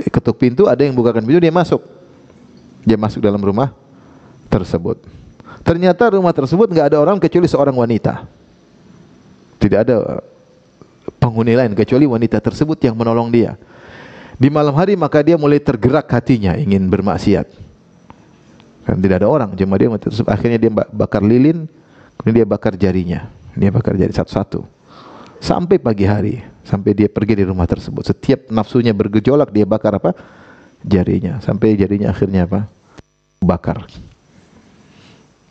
ketuk pintu, ada yang bukakan pintu, dia masuk. Dia masuk dalam rumah tersebut. Ternyata rumah tersebut enggak ada orang kecuali seorang wanita. Tidak ada penghuni lain kecuali wanita tersebut yang menolong dia. Di malam hari maka dia mulai tergerak hatinya ingin bermaksiat. Kan tidak ada orang, cuma dia tersebut. Akhirnya dia bakar lilin, kemudian dia bakar jarinya. Dia bakar jari satu-satu. Sampai pagi hari, sampai dia pergi dari rumah tersebut. Setiap nafsunya bergejolak dia bakar apa? Jarinya. Sampai jarinya akhirnya apa? Bakar.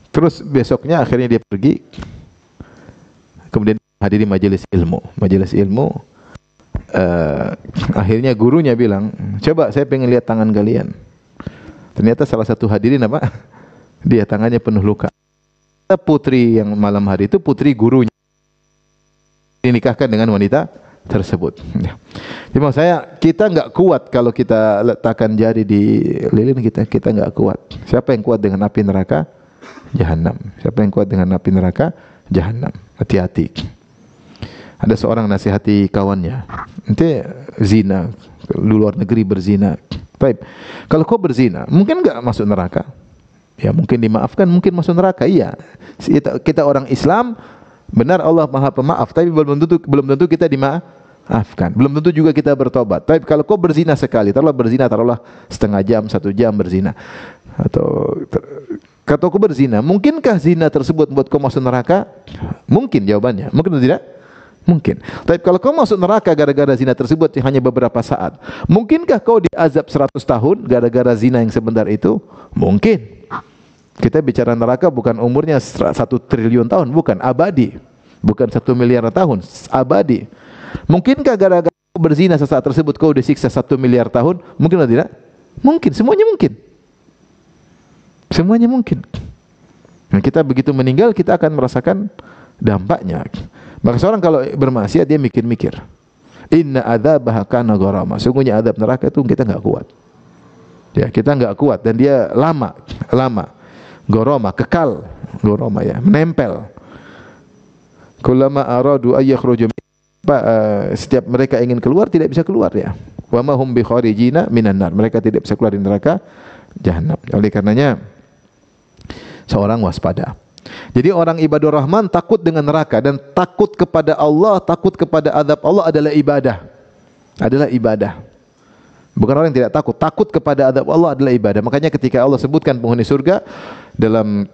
Terus besoknya akhirnya dia pergi. Kemudian hadiri majelis ilmu. Majelis ilmu, akhirnya gurunya bilang, coba saya pengen lihat tangan kalian. Ternyata salah satu hadirin apa? Dia tangannya penuh luka. Putri yang malam hari itu putri gurunya dinikahkan dengan wanita tersebut. Jadi maksud saya, kita nggak kuat kalau kita letakkan jari di lilin, kita nggak kuat. Siapa yang kuat dengan api neraka? Jahanam. Siapa yang kuat dengan api neraka? Jahanam. Hati-hati. Ada seorang nasihati kawannya, nanti zina, di luar negeri berzina. Baik, kalau kau berzina, mungkin enggak masuk neraka? Ya mungkin dimaafkan, mungkin masuk neraka. Iya, kita orang Islam, benar Allah Maha Pemaaf, tapi belum tentu kita dimaafkan. Belum tentu juga kita bertobat. Tapi kalau kau berzina sekali, taruhlah setengah jam, 1 jam berzina, atau kata kau berzina, mungkinkah zina tersebut membuat kau masuk neraka? Mungkin jawabannya, mungkin atau tidak? Mungkin. Tapi kalau kau masuk neraka gara-gara zina tersebut yang hanya beberapa saat, mungkinkah kau diazab 100 tahun gara-gara zina yang sebentar itu? Mungkin. Kita bicara neraka bukan umurnya 1 triliun tahun, bukan, abadi. Bukan 1 miliar tahun, abadi. Mungkinkah gara-gara kau berzina sesaat tersebut kau disiksa 1 miliar tahun? Mungkin atau tidak? Mungkin, semuanya mungkin. Semuanya mungkin. Nah, kita begitu meninggal kita akan merasakan dampaknya. Maka seorang kalau bermaksiat dia mikir-mikir. Inna adzabaha kana gharama. Sungguhnya azab neraka itu kita enggak kuat. Ya, kita enggak kuat dan dia lama. Gharama, kekal. Gharama ya, menempel. Kullama aradu ay yakhruju setiap mereka ingin keluar tidak bisa keluar ya. Wa ma hum bi kharijina minan nar. Mereka tidak bisa keluar dari neraka jahanam. Oleh karenanya seorang waspada. Jadi orang ibadur rahman takut dengan neraka dan takut kepada Allah, takut kepada azab Allah adalah ibadah. Adalah ibadah. Bukan orang yang tidak takut, takut kepada azab Allah adalah ibadah. Makanya ketika Allah sebutkan penghuni surga dalam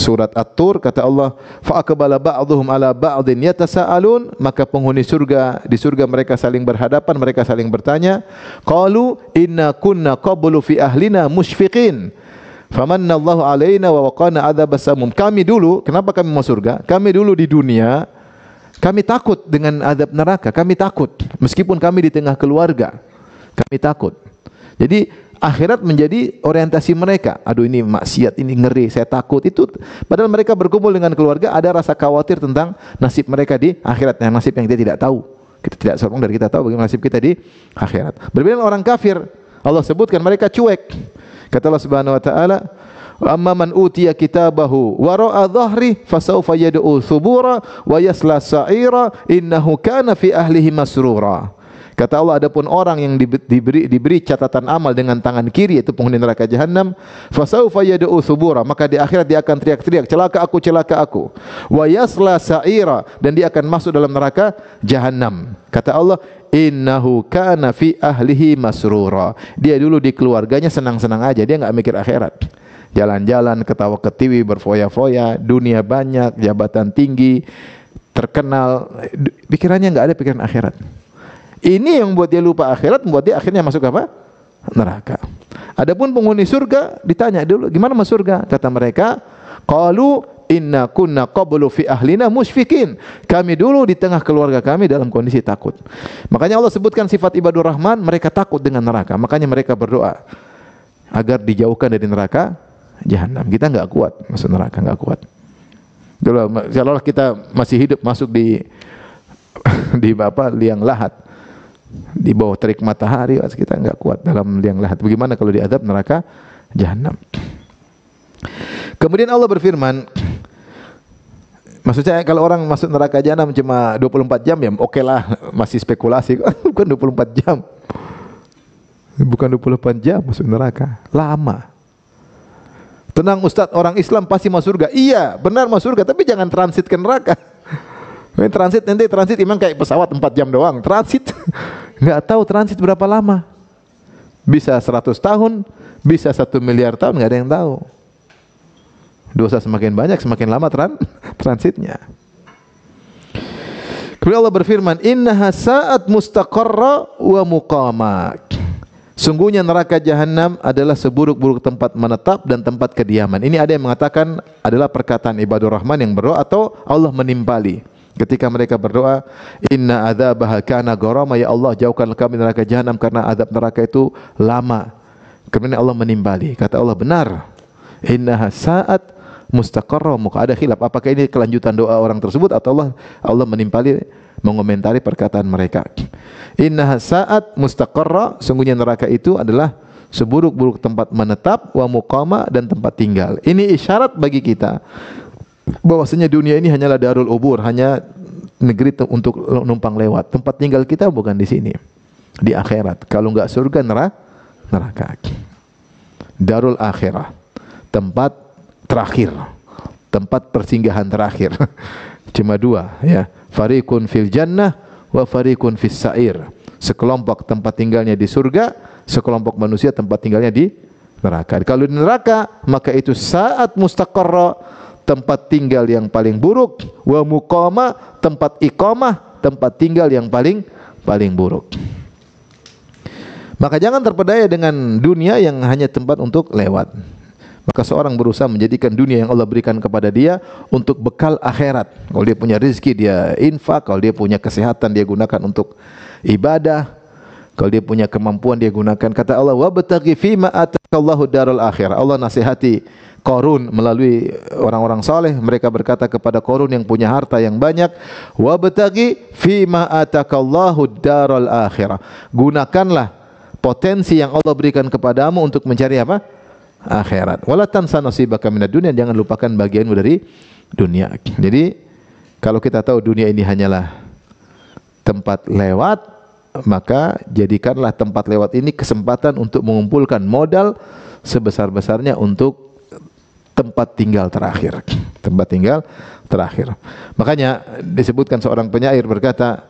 surat At-Tur, kata Allah, fa aqbala ba'dhum ala ba'dhin yatasaalun, maka penghuni surga di surga mereka saling berhadapan, mereka saling bertanya, qalu inna kunna qablu fi ahlina musyfiqin famannallahu alaina wa waqana adzabas samum. Kami dulu, kenapa kami masuk surga? Kami dulu di dunia kami takut dengan azab neraka, kami takut meskipun kami di tengah keluarga. Kami takut. Jadi akhirat menjadi orientasi mereka. Aduh ini maksiat, ini ngeri, saya takut. Itu padahal mereka berkumpul dengan keluarga ada rasa khawatir tentang nasib mereka di akhirat, yang nasib yang dia tidak tahu. Kita tidak seorang dari kita tahu bagaimana nasib kita di akhirat. Berbeda dengan orang kafir. Allah sebutkan mereka cuek. Kata Allah Subhanahu wa taala, amma man utiya kitabahu wara'a dhahri fasawfa yad'u thubura wa yasla sa'ira innahu kana fi ahlihi masrura. Kata Allah, adapun orang yang diberi catatan amal dengan tangan kiri, yaitu penghuni neraka jahanam, fasawfa yad'u thubura, maka di akhirat dia akan teriak-teriak, celaka aku, celaka aku. Wa yasla sa'ira, dan dia akan masuk dalam neraka jahanam. Kata Allah, innahu kana fi ahlihi masrura. Dia dulu di keluarganya senang-senang aja, dia enggak mikir akhirat. Jalan-jalan, ketawa ketiwi, berfoya-foya, dunia banyak, jabatan tinggi, terkenal, pikirannya enggak ada pikiran akhirat. Ini yang membuat dia lupa akhirat, membuat dia akhirnya masuk apa? Neraka. Adapun penghuni surga ditanya dulu, gimana masuk surga? Kata mereka, qalu inna kunna qablu fi ahlina musyfiqin. Kami dulu di tengah keluarga kami dalam kondisi takut. Makanya Allah sebutkan sifat ibadur rahman, mereka takut dengan neraka. Makanya mereka berdoa agar dijauhkan dari neraka jahanam. Kita enggak kuat masuk neraka, enggak kuat. Kalau kita masih hidup masuk di liang lahat, di bawah terik matahari, kita enggak kuat dalam liang lahat. Bagaimana kalau diazab neraka jahanam? Kemudian Allah berfirman, maksudnya kalau orang masuk neraka jahanam cuma 24 jam ya oke lah, masih spekulasi. Bukan 24 jam. Bukan 24 jam masuk neraka, lama. Tenang Ustaz, orang Islam pasti masuk surga. Iya, benar masuk surga, tapi jangan transit ke neraka. Nanti transit memang kayak pesawat 4 jam doang. Transit enggak tahu transit berapa lama. Bisa 100 tahun, bisa 1 miliar tahun, enggak ada yang tahu. Dosa semakin banyak, semakin lama transitnya. Kemudian Allah berfirman, innaha sa'at mustaqarra wa muqama. Sungguhnya neraka jahanam adalah seburuk-buruk tempat menetap dan tempat kediaman. Ini ada yang mengatakan adalah perkataan ibadur rahman yang berdoa atau Allah menimpali. Ketika mereka berdoa, inna adzabaha kana gharama, ya Allah jauhkan kami neraka jahanam karena azab neraka itu lama. Kemudian Allah menimpali. Kata Allah, benar. Innaha sa'at mustaqarra. Ada khilaf apakah ini kelanjutan doa orang tersebut atau Allah menimpali mengomentari perkataan mereka. Innaha sa'at mustaqarra, sungguhnya neraka itu adalah seburuk-buruk tempat menetap, wa muqama, dan tempat tinggal. Ini isyarat bagi kita bahwasanya dunia ini hanyalah darul ubur, hanya negeri untuk numpang lewat. Tempat tinggal kita bukan di sini, di akhirat. Kalau enggak surga, neraka. Darul akhirah, tempat terakhir, tempat persinggahan terakhir. Cuma dua ya, fariqun fil jannah wa fariqun fis sa'ir. Sekelompok tempat tinggalnya di surga, sekelompok manusia tempat tinggalnya di neraka. Kalau di neraka, maka itu saat mustaqarra, tempat tinggal yang paling buruk, wa muqama, tempat iqamah, tempat tinggal yang paling buruk. Maka jangan terpedaya dengan dunia yang hanya tempat untuk lewat. Maka seorang berusaha menjadikan dunia yang Allah berikan kepada dia untuk bekal akhirat. Kalau dia punya rezeki, dia infak. Kalau dia punya kesehatan, dia gunakan untuk ibadah. Kalau dia punya kemampuan dia gunakan. Kata Allah, wabtaghi fima atakallahu darul akhirah. Allah nasihati Qarun melalui orang-orang saleh. Mereka berkata kepada Qarun yang punya harta yang banyak, wabtaghi fima atakallahu darul akhirah. Gunakanlah potensi yang Allah berikan kepadamu untuk mencari apa? Akhirat. Wala tansa nasibaka minad dunya, jangan lupakan bagianmu dari dunia. Jadi kalau kita tahu dunia ini hanyalah tempat lewat, maka jadikanlah tempat lewat ini kesempatan untuk mengumpulkan modal sebesar-besarnya untuk tempat tinggal terakhir. Tempat tinggal terakhir. Makanya disebutkan seorang penyair berkata,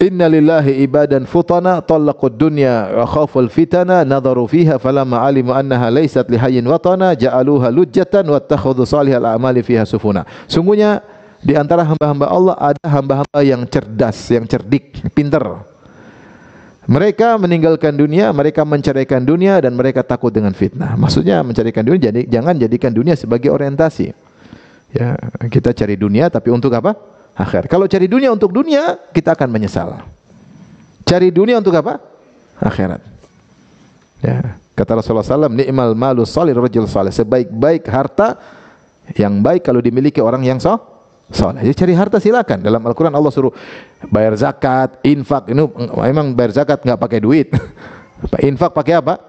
inna lillahi ibadan futana talaqud dunya wa khaful fitana nadharu fiha falamma alimu annaha laysat lihayyin watana ja'aluha lujjatan wattakhadhu salihal a'mali fiha sufuna. Sungguhnya di antara hamba-hamba Allah ada hamba-hamba yang cerdas, yang cerdik, pintar. Mereka meninggalkan dunia, mereka menceraikan dunia dan mereka takut dengan fitnah. Maksudnya menceraikan dunia, jadi jangan jadikan dunia sebagai orientasi. Ya, kita cari dunia tapi untuk apa? Akhir. Kalau cari dunia untuk dunia, kita akan menyesal. Cari dunia untuk apa? Akhirat. Ya, kata Rasulullah SAW, ni'mal malu salih rajul salih. Sebaik-baik harta yang baik kalau dimiliki orang yang soleh. Jadi cari harta silakan. Dalam Al-Quran Allah suruh bayar zakat, infak. Ini memang bayar zakat nggak pakai duit. Infak pakai apa?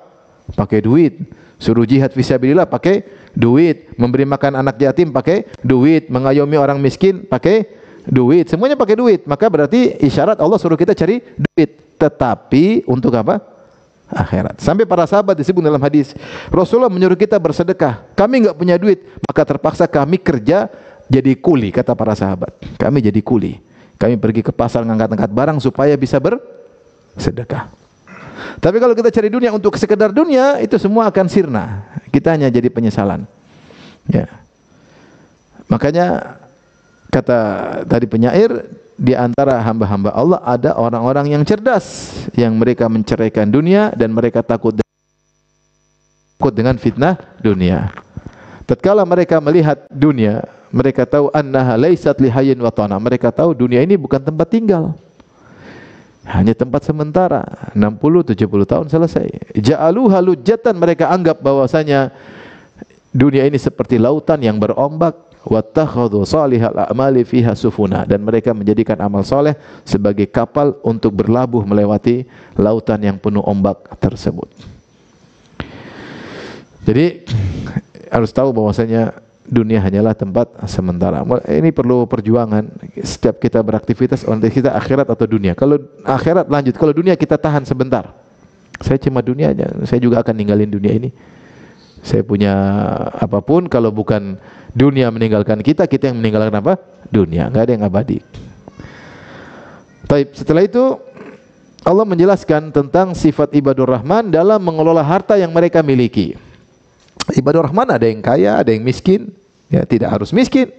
Pakai duit. Suruh jihad fisabilillah pakai duit. Memberi makan anak yatim pakai duit. Mengayomi orang miskin pakai duit. Semuanya pakai duit. Maka berarti isyarat Allah suruh kita cari duit. Tetapi untuk apa? Akhirat. Sampai para sahabat disebut dalam hadis, Rasulullah menyuruh kita bersedekah. Kami nggak punya duit, maka terpaksa kami kerja jadi kuli, kata para sahabat. Kami jadi kuli. Kami pergi ke pasar ngangkat-ngangkat barang supaya bisa bersedekah. Tapi kalau kita cari dunia untuk sekedar dunia, itu semua akan sirna. Kita hanya jadi penyesalan. Ya. Makanya kata tadi penyair, di antara hamba-hamba Allah ada orang-orang yang cerdas, yang mereka menceraikan dunia dan mereka takut dengan fitnah dunia. Tatkala mereka melihat dunia, mereka tahu annaha laysat lihayyin watana. Mereka tahu dunia ini bukan tempat tinggal. Hanya tempat sementara. 60-70 tahun selesai. Ja'aluha lujjatan, mereka anggap bahwasanya dunia ini seperti lautan yang berombak. Wattakhadhu salihal a'mali fiha sufuna, dan mereka menjadikan amal soleh sebagai kapal untuk berlabuh melewati lautan yang penuh ombak tersebut. Jadi harus tahu bahwasanya dunia hanyalah tempat sementara. Ini perlu perjuangan. Setiap kita beraktivitas, entah kita akhirat atau dunia. Kalau akhirat lanjut, kalau dunia kita tahan sebentar. Saya cuma dunia aja, saya juga akan ninggalin dunia ini. Saya punya apapun, kalau bukan dunia meninggalkan kita, kita yang meninggalkan apa? Dunia. Enggak ada yang abadi. Taib. Setelah itu Allah menjelaskan tentang sifat ibadur rahman dalam mengelola harta yang mereka miliki. Ibadur rahman ada yang kaya, ada yang miskin. Ya, tidak harus miskin,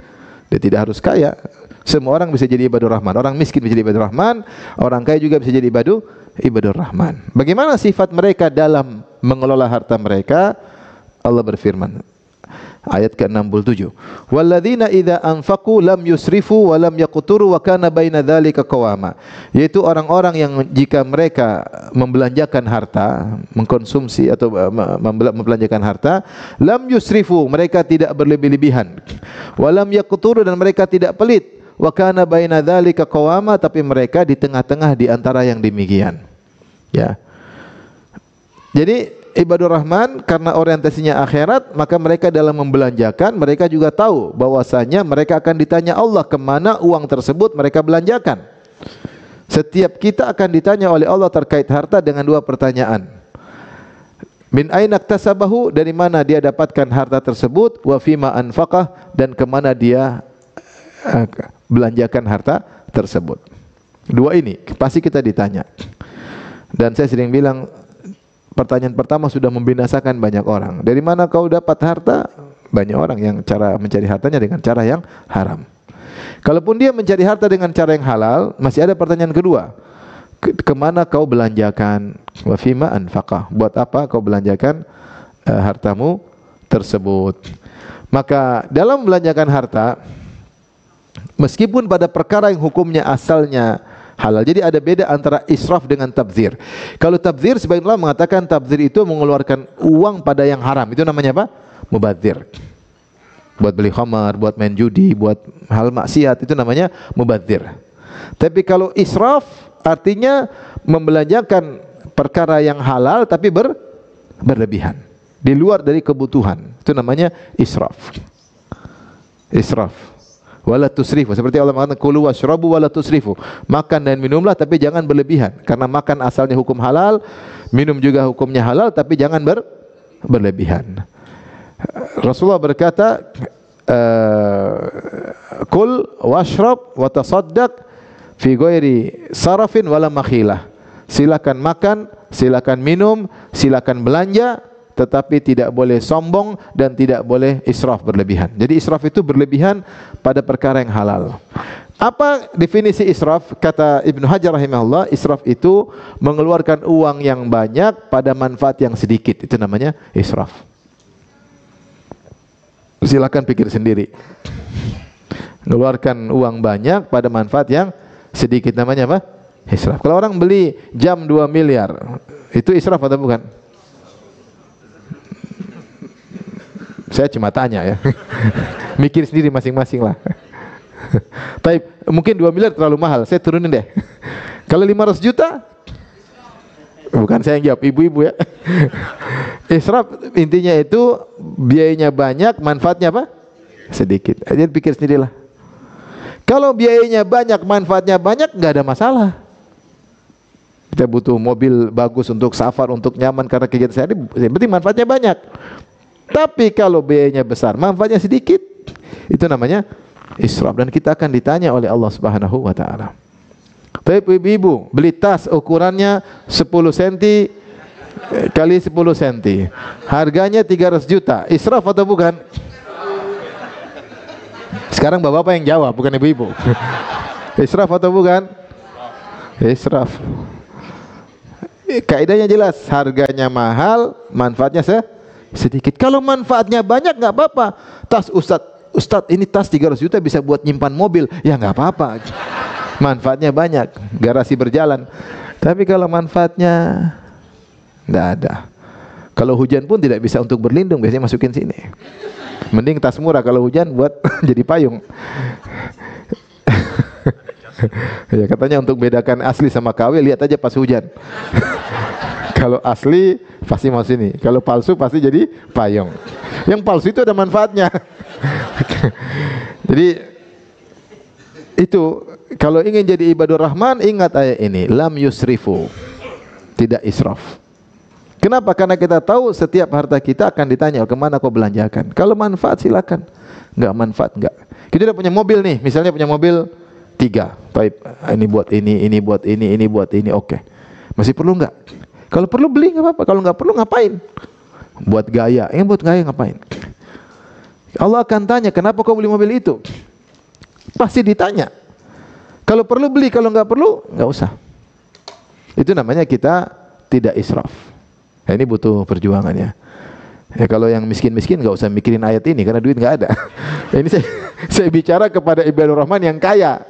dia tidak harus kaya. Semua orang bisa jadi ibadur rahman. Orang miskin bisa jadi ibadur rahman, orang kaya juga bisa jadi ibadur rahman. Bagaimana sifat mereka dalam mengelola harta mereka? Allah berfirman, ayat ke-67, walladzina idza anfaqu lam yusrifu wa lam yaqturu wa kana baina dzalika qawama, yaitu orang-orang yang jika mereka membelanjakan harta, mengkonsumsi atau membelanjakan harta, lam yusrifu, mereka tidak berlebih-lebihan, wa lam yaqturu, dan mereka tidak pelit, wa kana baina dzalika qawama, tapi mereka di tengah-tengah di antara yang demikian. Ya. Jadi ibadur rahman karena orientasinya akhirat, maka mereka dalam membelanjakan, mereka juga tahu bahwasanya mereka akan ditanya Allah kemana uang tersebut mereka belanjakan. Setiap kita akan ditanya oleh Allah terkait harta dengan dua pertanyaan. Min aina iktasabahu, dari mana dia dapatkan harta tersebut, wa fima anfaqah, dan kemana dia belanjakan harta tersebut. Dua ini pasti kita ditanya. Dan saya sering bilang, pertanyaan pertama sudah membinasakan banyak orang. Dari mana kau dapat harta? Banyak orang yang cara mencari hartanya dengan cara yang haram. Kalaupun dia mencari harta dengan cara yang halal, masih ada pertanyaan kedua. Kemana kau belanjakan? Wa fima anfaqah. Buat apa kau belanjakan hartamu tersebut? Maka dalam belanjakan harta, meskipun pada perkara yang hukumnya asalnya halal. Jadi ada beda antara israf dengan tabdzir. Kalau tabdzir, sebagian ulama mengatakan tabdzir itu mengeluarkan uang pada yang haram. Itu namanya apa? Mubadzir. Buat beli khamar, buat main judi, buat hal maksiat, itu namanya mubadzir. Tapi kalau israf artinya membelanjakan perkara yang halal tapi berlebihan, di luar dari kebutuhan. Itu namanya israf. Israf. Wala tusrifu. Seperti Allah mengatakan kulu washrabu wala tusrifu. Makan dan minumlah tapi jangan berlebihan. Karena makan asalnya hukum halal, minum juga hukumnya halal, tapi jangan berlebihan. Rasulullah berkata, kul washrab wa tasaddaq fi ghairi sarafin wala makhilah. Silakan makan, silakan minum, silakan belanja, tetapi tidak boleh sombong dan tidak boleh israf, berlebihan. Jadi israf itu berlebihan pada perkara yang halal. Apa definisi israf? Kata Ibnu Hajar rahimahullah, israf itu mengeluarkan uang yang banyak pada manfaat yang sedikit. Itu namanya israf. Silakan pikir sendiri. Mengeluarkan uang banyak pada manfaat yang sedikit, namanya apa? Israf. Kalau orang beli jam 2 miliar, itu israf atau bukan? Saya cuma tanya ya. Mikir sendiri masing-masing lah. Tapi mungkin 2 miliar terlalu mahal, saya turunin deh. Kalau 500 juta? Bukan saya yang jawab, ibu-ibu ya. Israf intinya itu biayanya banyak, manfaatnya apa? Sedikit. Jadi pikir sendirilah. Kalau biayanya banyak, manfaatnya banyak, nggak ada masalah. Kita butuh mobil bagus untuk safar, untuk nyaman karena kegiatan sehari, yang penting manfaatnya banyak. Tapi kalau biayanya besar, manfaatnya sedikit, itu namanya israf, dan kita akan ditanya oleh Allah Subhanahu wa taala. Tapi ibu-ibu beli tas ukurannya 10 cm kali 10 cm, harganya 300 juta, israf atau bukan? Sekarang bapak-bapak yang jawab, bukan ibu-ibu. Israf atau bukan? Israf. Kaidahnya jelas, harganya mahal, manfaatnya sedikit. Kalau manfaatnya banyak nggak apa-apa. Tas Ustadz ini tas 300 juta bisa buat nyimpan mobil, ya nggak apa-apa. Manfaatnya banyak, garasi berjalan. Tapi kalau manfaatnya nggak ada, kalau hujan pun tidak bisa untuk berlindung, biasanya masukin sini. Mending tas murah kalau hujan buat jadi payung. Ya katanya untuk bedakan asli sama KW, lihat aja pas hujan. Kalau asli pasti mau sini, kalau palsu pasti jadi payung. Yang palsu itu ada manfaatnya. Jadi itu kalau ingin jadi ibadur rahman, ingat ayat ini, lam yusrifu, tidak israf. Kenapa? Karena kita tahu setiap harta kita akan ditanya kemana kau belanjakan. Kalau manfaat silakan, nggak manfaat nggak. Kita udah punya mobil nih, misalnya punya mobil 3, baik, ini buat ini buat ini buat ini, oke. Masih perlu nggak? Kalau perlu beli nggak apa-apa, kalau nggak perlu ngapain? Buat gaya, buat gaya ngapain? Allah akan tanya, kenapa kau beli mobil itu? Pasti ditanya. Kalau perlu beli, kalau nggak perlu nggak usah. Itu namanya kita tidak israf. Nah, ini butuh perjuangannya. Ya, kalau yang miskin-miskin nggak usah mikirin ayat ini karena duit nggak ada. Ini saya bicara kepada ibadur rahman yang kaya.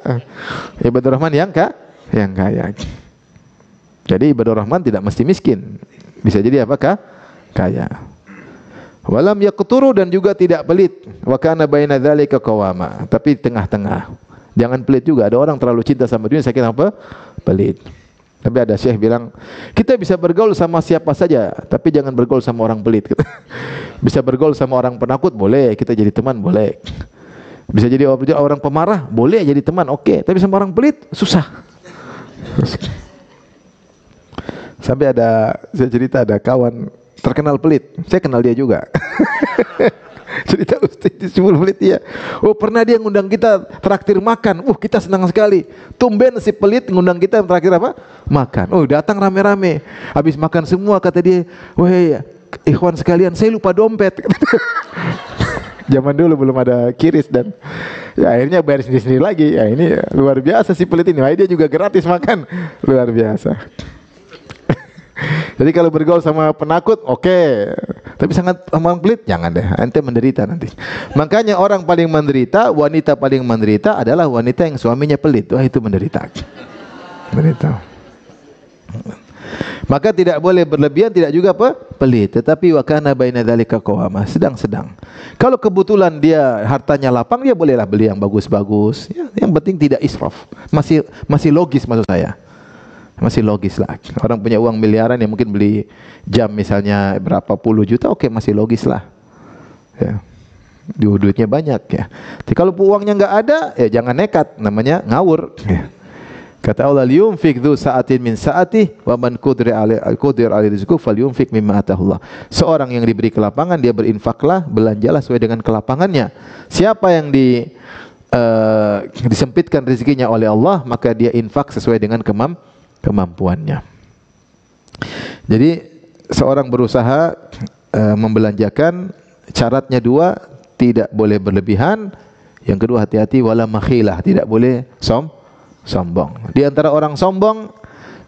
Ibadur rahman yang kaya. Jadi ibadur rahman tidak mesti miskin. Bisa jadi apakah? Kaya. Walam yaqturu, dan juga tidak pelit. Wa kana baina dzalika qawama. Tapi tengah-tengah. Jangan pelit juga. Ada orang terlalu cinta sama dunia, saya kira apa? Pelit. Tapi ada syekh bilang, kita bisa bergaul sama siapa saja, tapi jangan bergaul sama orang pelit. Bisa bergaul sama orang penakut, boleh, kita jadi teman, boleh. Bisa jadi orang pemarah, boleh jadi teman, oke. Tapi sama orang pelit, susah. Sampai saya cerita ada kawan terkenal pelit, saya kenal dia juga. Cerita Ustaz di Sumul pelit dia. Oh, pernah dia ngundang kita traktir makan. Kita senang sekali. Tumben si pelit ngundang kita traktir apa? Makan. Oh, datang rame-rame. Habis makan semua kata dia, "Wahai ikhwan sekalian, saya lupa dompet." Zaman dulu belum ada kiris dan ya akhirnya bayar sendiri-sendiri lagi. Ya ini luar biasa si pelit ini. Wah, dia juga gratis makan. Luar biasa. Jadi kalau bergaul sama penakut, oke. Tapi sangat sama orang pelit, jangan deh. Ente menderita nanti. Makanya orang paling menderita, wanita paling menderita adalah wanita yang suaminya pelit. Wah, itu menderita. Beritahu. Maka tidak boleh berlebihan, tidak juga apa? Pelit. Tetapi wa kana baina dzalika qawama, sedang-sedang. Kalau kebetulan dia hartanya lapang, dia bolehlah beli yang bagus-bagus. Ya, yang penting tidak israf. Masih logis maksud saya. Masih logis lah. Orang punya uang miliaran yang mungkin beli jam misalnya berapa puluh juta, oke, masih logis lah. Ya. Duitnya banyak ya. Tapi kalau uangnya nggak ada, ya jangan nekat, namanya ngawur. Ya. Kata Allah, liyunfik dzu sa'atin min sa'atihi wa man qudira alaihi rizquhu falyunfik mimma atahullah. Seorang yang diberi kelapangan, dia berinfaklah, belanjalah sesuai dengan kelapangannya. Siapa yang disempitkan rezekinya oleh Allah, maka dia infak sesuai dengan kemampuannya. Jadi seorang berusaha membelanjakan, syaratnya dua, tidak boleh berlebihan. Yang kedua, hati-hati wala makhilah, tidak boleh sombong. Di antara orang sombong,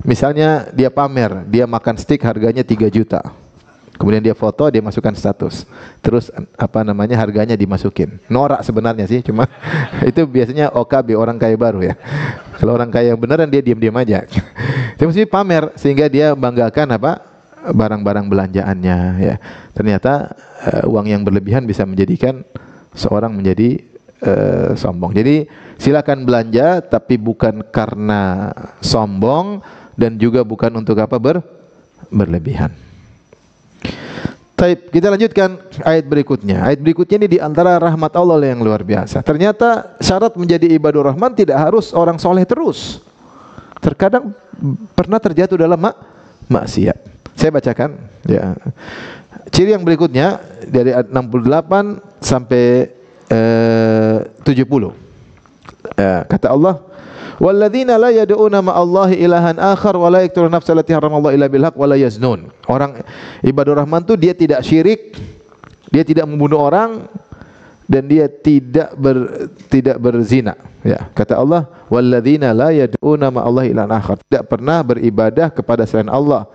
misalnya dia pamer, dia makan steak harganya 3 juta. Kemudian dia foto, dia masukkan status. Terus harganya dimasukin. Norak sebenarnya sih, cuma itu biasanya OKB, orang kaya baru ya. Kalau orang kaya yang beneran dia diam-diam aja. Dia mesti pamer sehingga dia banggakan barang-barang belanjaannya ya. Ternyata uang yang berlebihan bisa menjadikan seorang menjadi sombong. Jadi silakan belanja, tapi bukan karena sombong dan juga bukan untuk berlebihan. Taib, kita lanjutkan ayat berikutnya. Ayat berikutnya ini di antara rahmat Allah yang luar biasa. Ternyata syarat menjadi ibadur rahman tidak harus orang soleh terus. Terkadang pernah terjatuh dalam maksiat. Saya bacakan ya. Ciri yang berikutnya dari ayat 68 sampai 70. Kata Allah, walladzina la yad'una ma'allahi ilahan akhar wa la yaqtuluna nafsa allati haramallahu illa bil haqq wa la yaznun. Orang ibadur rahman itu dia tidak syirik, dia tidak membunuh orang, dan dia tidak berzina. Ya, kata Allah, walladzina la yad'una ma'allahi ilahan akhar, tidak pernah beribadah kepada selain Allah,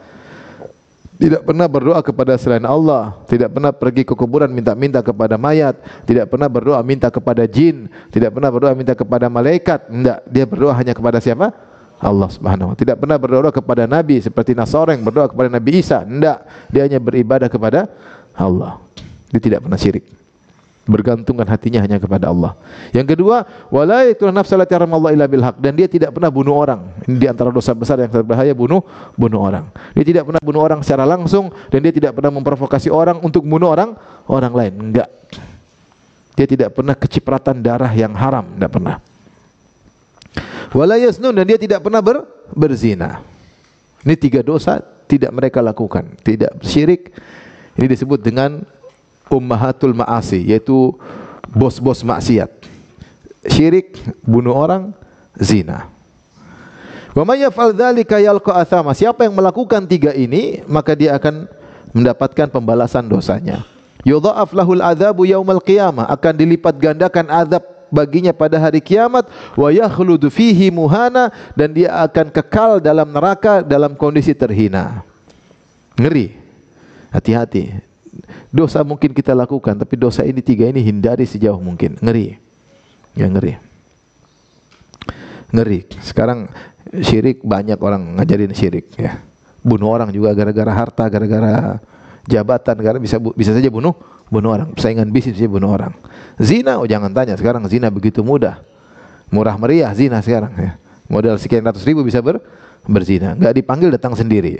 tidak pernah berdoa kepada selain Allah, tidak pernah pergi ke kuburan minta-minta kepada mayat, tidak pernah berdoa minta kepada jin, tidak pernah berdoa minta kepada malaikat. Enggak, dia berdoa hanya kepada siapa? Allah Subhanahu wa taala. Tidak pernah berdoa kepada nabi seperti Nasara yang berdoa kepada Nabi Isa. Enggak, dia hanya beribadah kepada Allah. Dia tidak pernah syirik. Bergantungkan hatinya hanya kepada Allah. Yang kedua, wala yaqtuluna nafsa allati haramallahu illa bil haqq, dan dia tidak pernah bunuh orang. Ini di antara dosa besar yang berbahaya, bunuh orang. Dia tidak pernah bunuh orang secara langsung, dan dia tidak pernah memprovokasi orang untuk bunuh orang lain. Enggak. Dia tidak pernah kecipratan darah yang haram, enggak pernah. Wala yaznun, dan dia tidak pernah berzina. Ini 3 dosa tidak mereka lakukan. Tidak syirik. Ini disebut dengan ummahatul ma'asi, yaitu bos-bos maksiat. Syirik, bunuh orang, zina. Wa may yaf'al dzalika yalqa athama. Siapa yang melakukan 3 ini, maka dia akan mendapatkan pembalasan dosanya. Yudha'af lahul adzabu yaumal qiyamah, akan dilipat gandakan azab baginya pada hari kiamat. Wa yakhludu fihi muhana, dan dia akan kekal dalam neraka dalam kondisi terhina. Ngeri. Hati-hati. Dosa mungkin kita lakukan, tapi dosa ini 3 ini hindari sejauh mungkin. Ngeri. Ya, ngeri. Ngeri. Sekarang syirik, banyak orang ngajarin syirik ya. Bunuh orang juga gara-gara harta, gara-gara jabatan, gara bisa saja bunuh orang. Saingan bisnis saja bunuh orang. Zina, jangan tanya, sekarang zina begitu mudah. Murah meriah zina sekarang ya. Modal sekian ratus ribu bisa berzina. Enggak dipanggil, datang sendiri.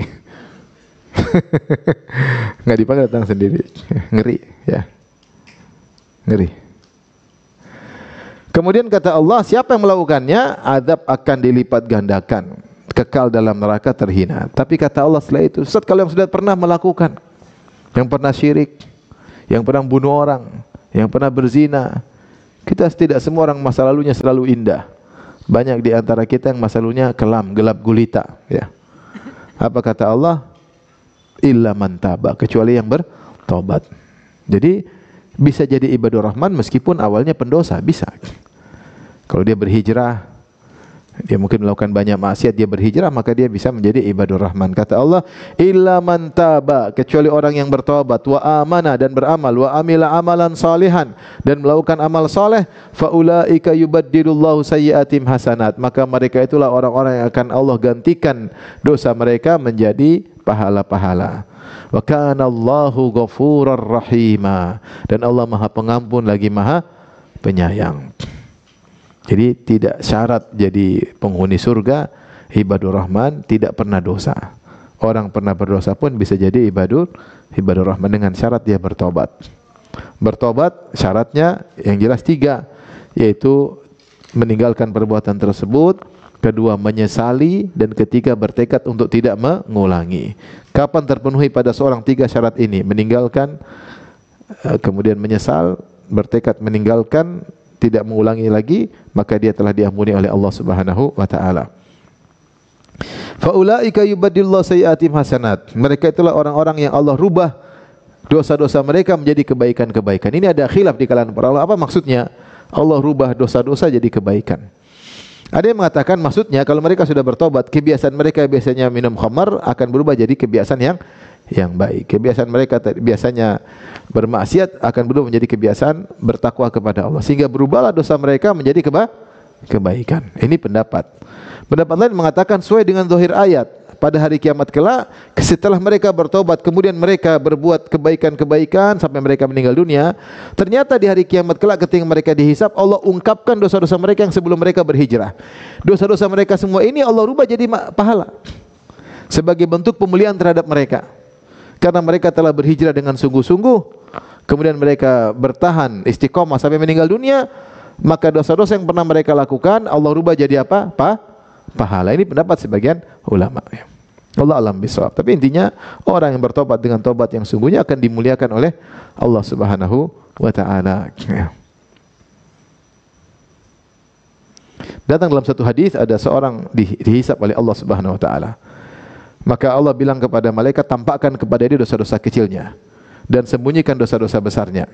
Nggak dipanggil, datang sendiri. Ngeri ya, ngeri. Kemudian kata Allah, siapa yang melakukannya, azab akan dilipat gandakan, kekal dalam neraka terhina. Tapi kata Allah setelah itu, Ustaz, kalau yang sudah pernah melakukan, yang pernah syirik, yang pernah bunuh orang, yang pernah berzina, kita tidak semua orang masa lalunya selalu indah. Banyak di antara kita yang masa lalunya kelam, gelap gulita ya. Apa kata Allah? Illa man taba, kecuali yang bertobat. Jadi bisa jadi ibadur rahman meskipun awalnya pendosa, bisa. Kalau dia berhijrah, Dia mungkin melakukan banyak maksiat, dia berhijrah, maka dia bisa menjadi ibadur rahman. Kata Allah, illa man taba, kecuali orang yang bertobat, wa amana, dan beramal, wa amila amalan salihan, dan melakukan amal saleh, fa ulaika yubaddilullahu sayyiatim hasanat, maka mereka itulah orang-orang yang akan Allah gantikan dosa mereka menjadi pahala-pahala. Wa kana Allahu ghafurar rahima, dan Allah Maha Pengampun lagi Maha Penyayang. Jadi tidak syarat jadi penghuni surga ibadur rahman tidak pernah dosa. Orang pernah berdosa pun bisa jadi ibadur rahman dengan syarat dia bertobat. Bertobat syaratnya yang jelas 3, yaitu meninggalkan perbuatan tersebut, kedua menyesali, dan ketiga bertekad untuk tidak mengulangi. Kapan terpenuhi pada seorang 3 syarat ini? Meninggalkan, kemudian menyesal, bertekad meninggalkan, tidak mengulangi lagi, maka dia telah diampuni oleh Allah Subhanahu wa taala. Fa ulaika yubaddilullahu sayyiatim hasanat. Mereka itulah orang-orang yang Allah rubah dosa-dosa mereka menjadi kebaikan-kebaikan. Ini ada khilaf di kalangan para ulama, apa maksudnya Allah rubah dosa-dosa jadi kebaikan? Ada yang mengatakan maksudnya kalau mereka sudah bertobat, kebiasaan mereka biasanya minum khamar akan berubah jadi kebiasaan yang baik. Kebiasaan mereka biasanya bermaksiat akan berubah menjadi kebiasaan bertakwa kepada Allah, sehingga berubahlah dosa mereka menjadi kebaikan. Ini pendapat. Pendapat lain mengatakan sesuai dengan zahir ayat, pada hari kiamat kelak setelah mereka bertobat kemudian mereka berbuat kebaikan-kebaikan sampai mereka meninggal dunia, ternyata di hari kiamat kelak ketika mereka dihisab, Allah ungkapkan dosa-dosa mereka yang sebelum mereka berhijrah. Dosa-dosa mereka semua ini Allah rubah jadi pahala sebagai bentuk pemulihan terhadap mereka. Karena mereka telah berhijrah dengan sungguh-sungguh, kemudian mereka bertahan istiqomah sampai meninggal dunia, maka dosa-dosa yang pernah mereka lakukan Allah rubah jadi apa? Pahala. Ini pendapat sebagian ulama. Allah alam bisawab. Tapi intinya orang yang bertobat dengan tobat yang sungguhnya akan dimuliakan oleh Allah Subhanahu wa taala. Datang dalam satu hadis ada seorang dihisab oleh Allah Subhanahu wa taala. Maka Allah bilang kepada malaikat, tampakkan kepada dia dosa-dosa kecilnya dan sembunyikan dosa-dosa besarnya.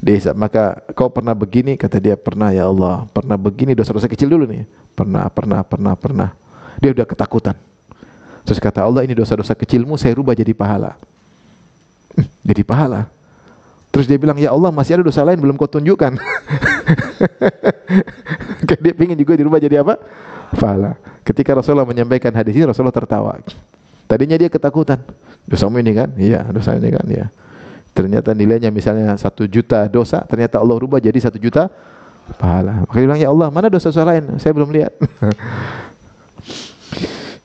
Dihisab, maka kau pernah begini? Kata dia, pernah ya Allah, pernah begini, dosa-dosa kecil dulu nih. Pernah. Dia udah ketakutan. Terus kata Allah, ini dosa-dosa kecilmu saya rubah jadi pahala. Jadi pahala. Terus dia bilang, ya Allah masih ada dosa lain belum kau tunjukkan. Dia ingin juga dirubah jadi apa? Pahala. Ketika Rasulullah menyampaikan hadis ini, Rasulullah tertawa. Tadinya dia ketakutan. Dosamu ini kan? Iya, dosa ini kan? Iya. Ternyata nilainya misalnya 1 juta dosa, ternyata Allah rubah jadi 1 juta pahala. Maka dia bilang, ya Allah, mana dosa-dosa lain? Saya belum lihat.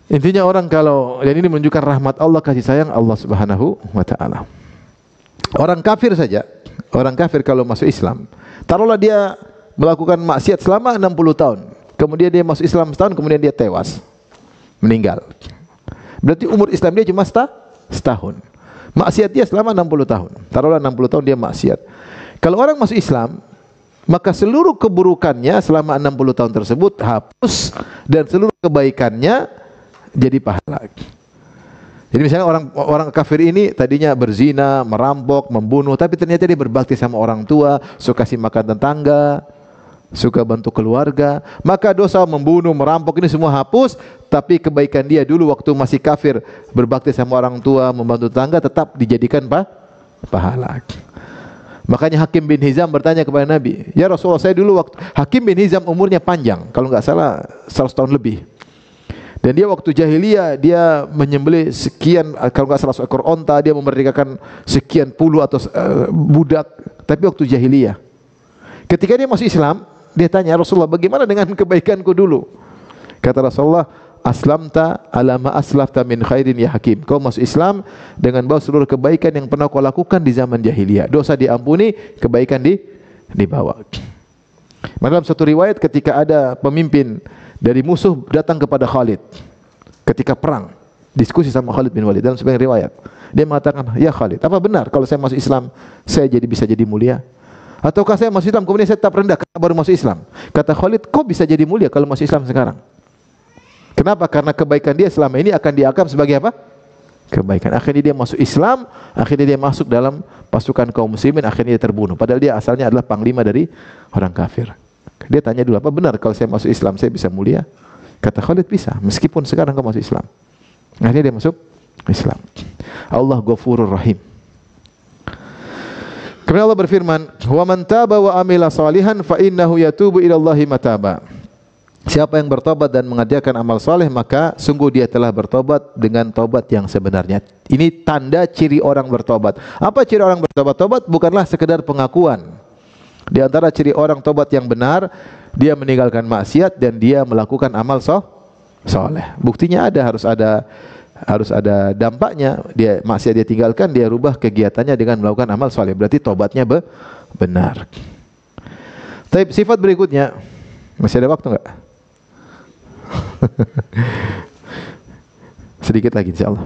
Intinya orang kalau, dan ini menunjukkan rahmat Allah, kasih sayang Allah Subhanahu wa taala. Orang kafir saja, orang kafir kalau masuk Islam, taruhlah dia melakukan maksiat selama 60 tahun. Kemudian dia masuk Islam setahun, kemudian dia tewas, meninggal. Berarti umur Islam dia cuma setahun. Maksiat dia selama 60 tahun. Taruhlah 60 tahun dia maksiat. Kalau orang masuk Islam, maka seluruh keburukannya selama 60 tahun tersebut hapus dan seluruh kebaikannya jadi pahala. Jadi misalnya orang kafir ini tadinya berzina, merampok, membunuh, tapi ternyata dia berbakti sama orang tua, suka kasih makan tetangga, suka bantu keluarga, maka dosa membunuh, merampok ini semua hapus, tapi kebaikan dia dulu waktu masih kafir, berbakti sama orang tua, membantu tetangga, tetap dijadikan pahala. Makanya Hakim bin Hizam bertanya kepada Nabi, ya Rasulullah, saya dulu waktu Hakim bin Hizam umurnya panjang, kalau nggak salah 100 tahun lebih. Dan dia waktu jahiliyah dia menyembelih sekian, kalau nggak salah ekor onta, dia memerdekakan sekian puluh atau budak. Tapi waktu jahiliyah, ketika dia masuk Islam, dia tanya Rasulullah, bagaimana dengan kebaikanku dulu? Kata Rasulullah, aslamta ala ma aslafta min khairin ya Hakim. Kau masuk Islam dengan bawa seluruh kebaikan yang pernah kau lakukan di zaman jahiliyah. Dosa diampuni, kebaikan dibawa. Dalam satu riwayat ketika ada pemimpin dari musuh datang kepada Khalid ketika perang, diskusi sama Khalid bin Walid, dalam sebagian riwayat dia mengatakan, ya Khalid, apa benar kalau saya masuk Islam saya bisa jadi mulia? Ataukah saya masuk Islam kemudian saya tetap rendah karena baru masuk Islam? Kata Khalid, kok bisa jadi mulia kalau masuk Islam sekarang? Kenapa? Karena kebaikan dia selama ini akan dianggap sebagai apa? Kebaikan. Akhirnya dia masuk Islam, akhirnya dia masuk dalam pasukan kaum muslimin, akhirnya dia terbunuh. Padahal dia asalnya adalah panglima dari orang kafir. Dia tanya dulu, apa benar kalau saya masuk Islam saya bisa mulia? Kata Khalid, bisa, meskipun sekarang kau masuk Islam. Akhirnya dia masuk Islam. Allah Ghafurur Rahim. Kemudian Allah berfirman, "Wa man taba wa amila salihan fa innahu yatubu ila Allahi mataba." Siapa yang bertobat dan mengerjakan amal saleh, maka sungguh dia telah bertobat dengan tobat yang sebenarnya. Ini tanda ciri orang bertobat. Apa ciri orang bertobat? Tobat bukanlah sekedar pengakuan. Di antara ciri orang tobat yang benar, dia meninggalkan maksiat dan dia melakukan amal saleh. Buktinya harus ada dampaknya. Dia maksiat dia tinggalkan, dia rubah kegiatannya dengan melakukan amal saleh. Berarti tobatnya benar. Tapi sifat berikutnya, masih ada waktu enggak? Sedikit lagi insyaallah.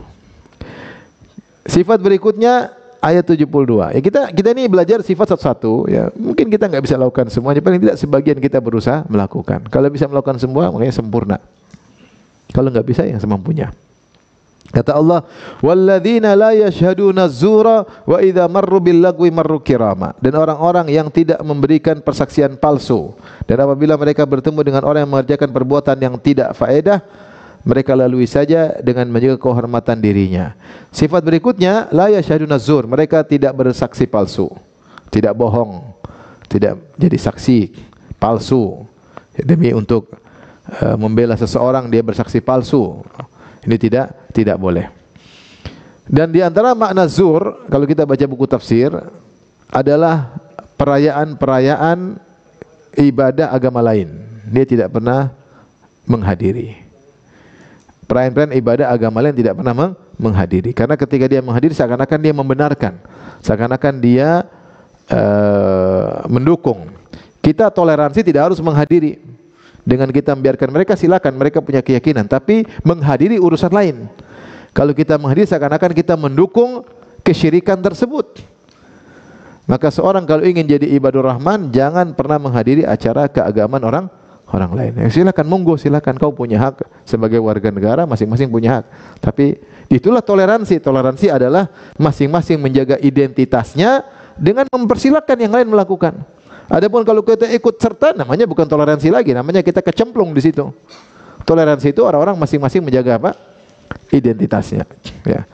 Sifat berikutnya ayat 72. Ya kita ini belajar sifat satu-satu ya. Mungkin kita enggak bisa lakukan semuanya, paling tidak sebagian kita berusaha melakukan. Kalau bisa melakukan semua, makanya sempurna. Kalau enggak bisa yang semampunya. Kata Allah, "Walladzina la yashhaduna az-zura wa idza marru bil lagwi marru kirama." Dan orang-orang yang tidak memberikan persaksian palsu, dan apabila mereka bertemu dengan orang yang mengerjakan perbuatan yang tidak faedah, mereka lalui saja dengan menjaga kehormatan dirinya. Sifat berikutnya, la yashhaduna az-zur, mereka tidak bersaksi palsu, tidak bohong, tidak jadi saksi palsu demi untuk membela seseorang dia bersaksi palsu. Ini tidak boleh. Dan di antara makna zur, kalau kita baca buku tafsir, adalah perayaan-perayaan ibadah agama lain. Dia tidak pernah menghadiri. Perayaan-perayaan ibadah agama lain tidak pernah menghadiri. Karena ketika dia menghadiri seakan-akan dia membenarkan, seakan-akan dia mendukung. Kita toleransi tidak harus menghadiri. Dengan kita membiarkan mereka, silakan, mereka punya keyakinan, tapi menghadiri urusan lain. Kalau kita menghadiri seakan-akan kita mendukung kesyirikan tersebut. Maka seorang kalau ingin jadi ibadur rahman, jangan pernah menghadiri acara keagamaan orang lain. Silakan, monggo, silakan, kau punya hak sebagai warga negara, masing-masing punya hak. Tapi itulah toleransi. Toleransi adalah masing-masing menjaga identitasnya dengan mempersilakan yang lain melakukan. Adapun kalau kita ikut serta, namanya bukan toleransi lagi, namanya kita kecemplung di situ. Toleransi itu orang-orang masing-masing menjaga apa? Identitasnya. Ya.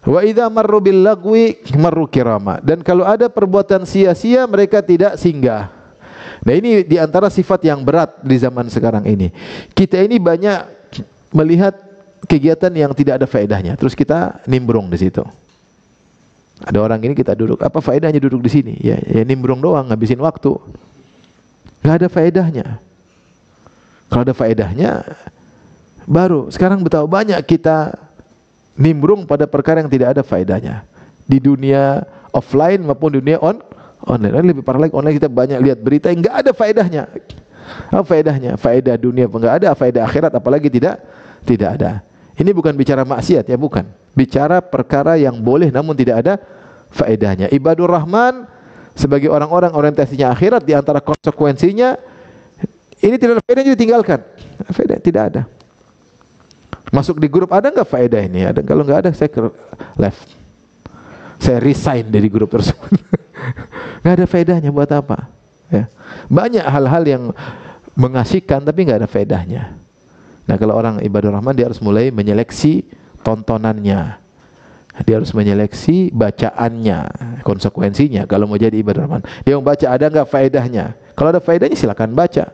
Wa idza marru bil lagwi marru kirama. Dan kalau ada perbuatan sia-sia, mereka tidak singgah. Nah, ini di antara sifat yang berat di zaman sekarang ini. Kita ini banyak melihat kegiatan yang tidak ada faedahnya, terus kita nimbrung di situ. Ada orang ini kita duduk, apa faedahnya duduk di sini? Ya nimbrung doang, ngabisin waktu. Enggak ada faedahnya. Kalau ada faedahnya, baru. Sekarang betapa banyak kita nimbrung pada perkara yang tidak ada faedahnya. Di dunia offline maupun dunia online. Lebih parah lagi, online kita banyak lihat berita yang enggak ada faedahnya. Apa faedahnya? Faedah dunia enggak ada, faedah akhirat apalagi tidak ada. Ini bukan bicara maksiat ya, bukan. Bicara perkara yang boleh namun tidak ada faedahnya. Ibadur Rahman sebagai orang-orang orientasinya akhirat, di antara konsekuensinya ini tidak ada faedahnya ditinggalkan. Faedah tidak ada. Masuk di grup ada enggak faedah ini? Ada. Kalau enggak ada saya left. Saya resign dari grup tersebut. Enggak ada faedahnya, buat apa? Ya. Banyak hal-hal yang mengasihkan tapi enggak ada faedahnya. Nah, kalau orang ibadur rahman dia harus mulai menyeleksi tontonannya. Dia harus menyeleksi bacaannya, konsekuensinya kalau mau jadi ibadur rahman. Dia mau baca ada enggak faedahnya? Kalau ada faedahnya silakan baca.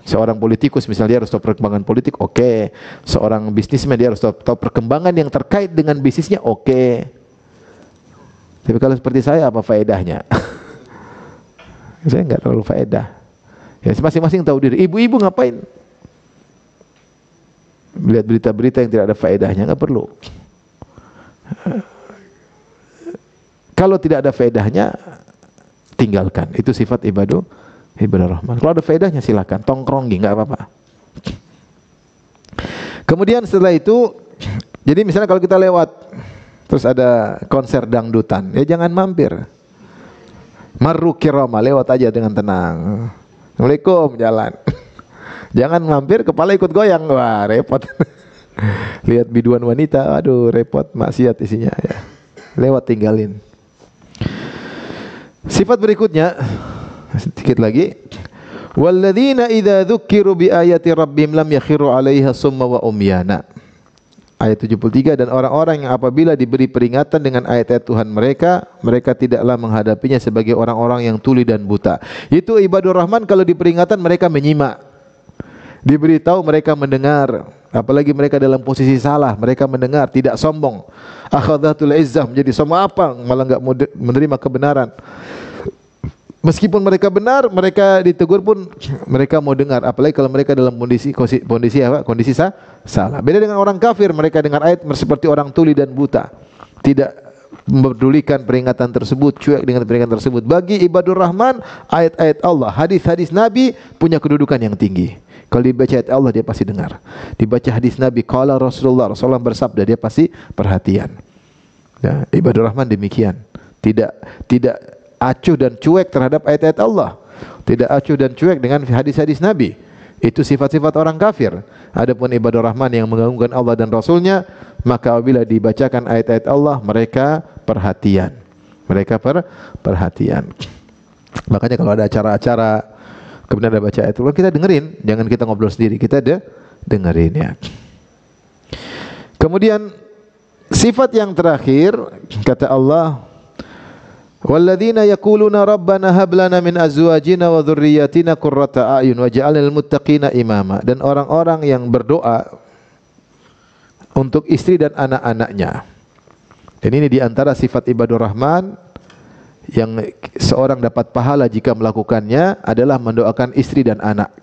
Seorang politikus misalnya dia harus tahu perkembangan politik, oke. Seorang bisnismen dia harus tahu perkembangan yang terkait dengan bisnisnya, oke. Tapi kalau seperti saya apa faedahnya? Saya enggak terlalu faedah. Ya masing-masing tahu diri. Ibu-ibu ngapain? Lihat berita-berita yang tidak ada faedahnya, enggak perlu. Kalau tidak ada faedahnya, tinggalkan. Itu sifat ibadah rahman. Kalau ada faedahnya silakan, tongkrongi, enggak apa-apa. Kemudian setelah itu, jadi misalnya kalau kita lewat terus ada konser dangdutan, ya jangan mampir. Marru kirama, lewat aja dengan tenang. Assalamualaikum, jalan. Jangan mampir, kepala ikut goyang, wah repot. Lihat biduan wanita, aduh repot, maksiat isinya ya. Lewat tinggalin. Sifat berikutnya, sedikit lagi. Walladzina idza dzukkiru bi ayati rabbihim lam yakhiru 'alaiha summa wa umyana. Ayat 73, dan orang-orang yang apabila diberi peringatan dengan ayat-ayat Tuhan mereka, mereka tidaklah menghadapinya sebagai orang-orang yang tuli dan buta. Itu ibadur rahman, kalau diperingatan mereka menyimak. Diberitahu mereka mendengar. Apalagi mereka dalam posisi salah, mereka mendengar, tidak sombong. Akhadhatul izzah, menjadi sombong apa? Malah enggak menerima kebenaran. Meskipun mereka benar, mereka ditegur pun mereka mau dengar. Apalagi kalau mereka dalam kondisi salah. Beda dengan orang kafir, mereka dengar ayat seperti orang tuli dan buta, tidak mempedulikan peringatan tersebut, cuek dengan peringatan tersebut. Bagi ibadur rahman, ayat-ayat Allah, hadis-hadis Nabi punya kedudukan yang tinggi. Kalau dibaca ayat Allah, dia pasti dengar. Dibaca hadis Nabi, qala Rasulullah bersabda, dia pasti perhatian. Ya, ibadur rahman demikian. Tidak acuh dan cuek terhadap ayat-ayat Allah, tidak acuh dan cuek dengan hadis-hadis Nabi. Itu sifat-sifat orang kafir. Adapun ibadur rahman yang mengagungkan Allah dan Rasulnya, maka apabila dibacakan ayat-ayat Allah, mereka perhatian. Perhatian. Makanya kalau ada acara-acara kemudian ada baca ayat Allah, kita dengerin, jangan kita ngobrol sendiri, kita dengerin ya. Kemudian sifat yang terakhir, kata Allah, walladzina yaquluna rabbana hab lana min azwajina wa dzurriyyatina qurrata a'yun waj'alna lil muttaqina imama. Dan orang-orang yang berdoa untuk istri dan anak-anaknya. Dan ini diantara sifat ibadur rahman yang seorang dapat pahala jika melakukannya adalah mendoakan istri dan anak.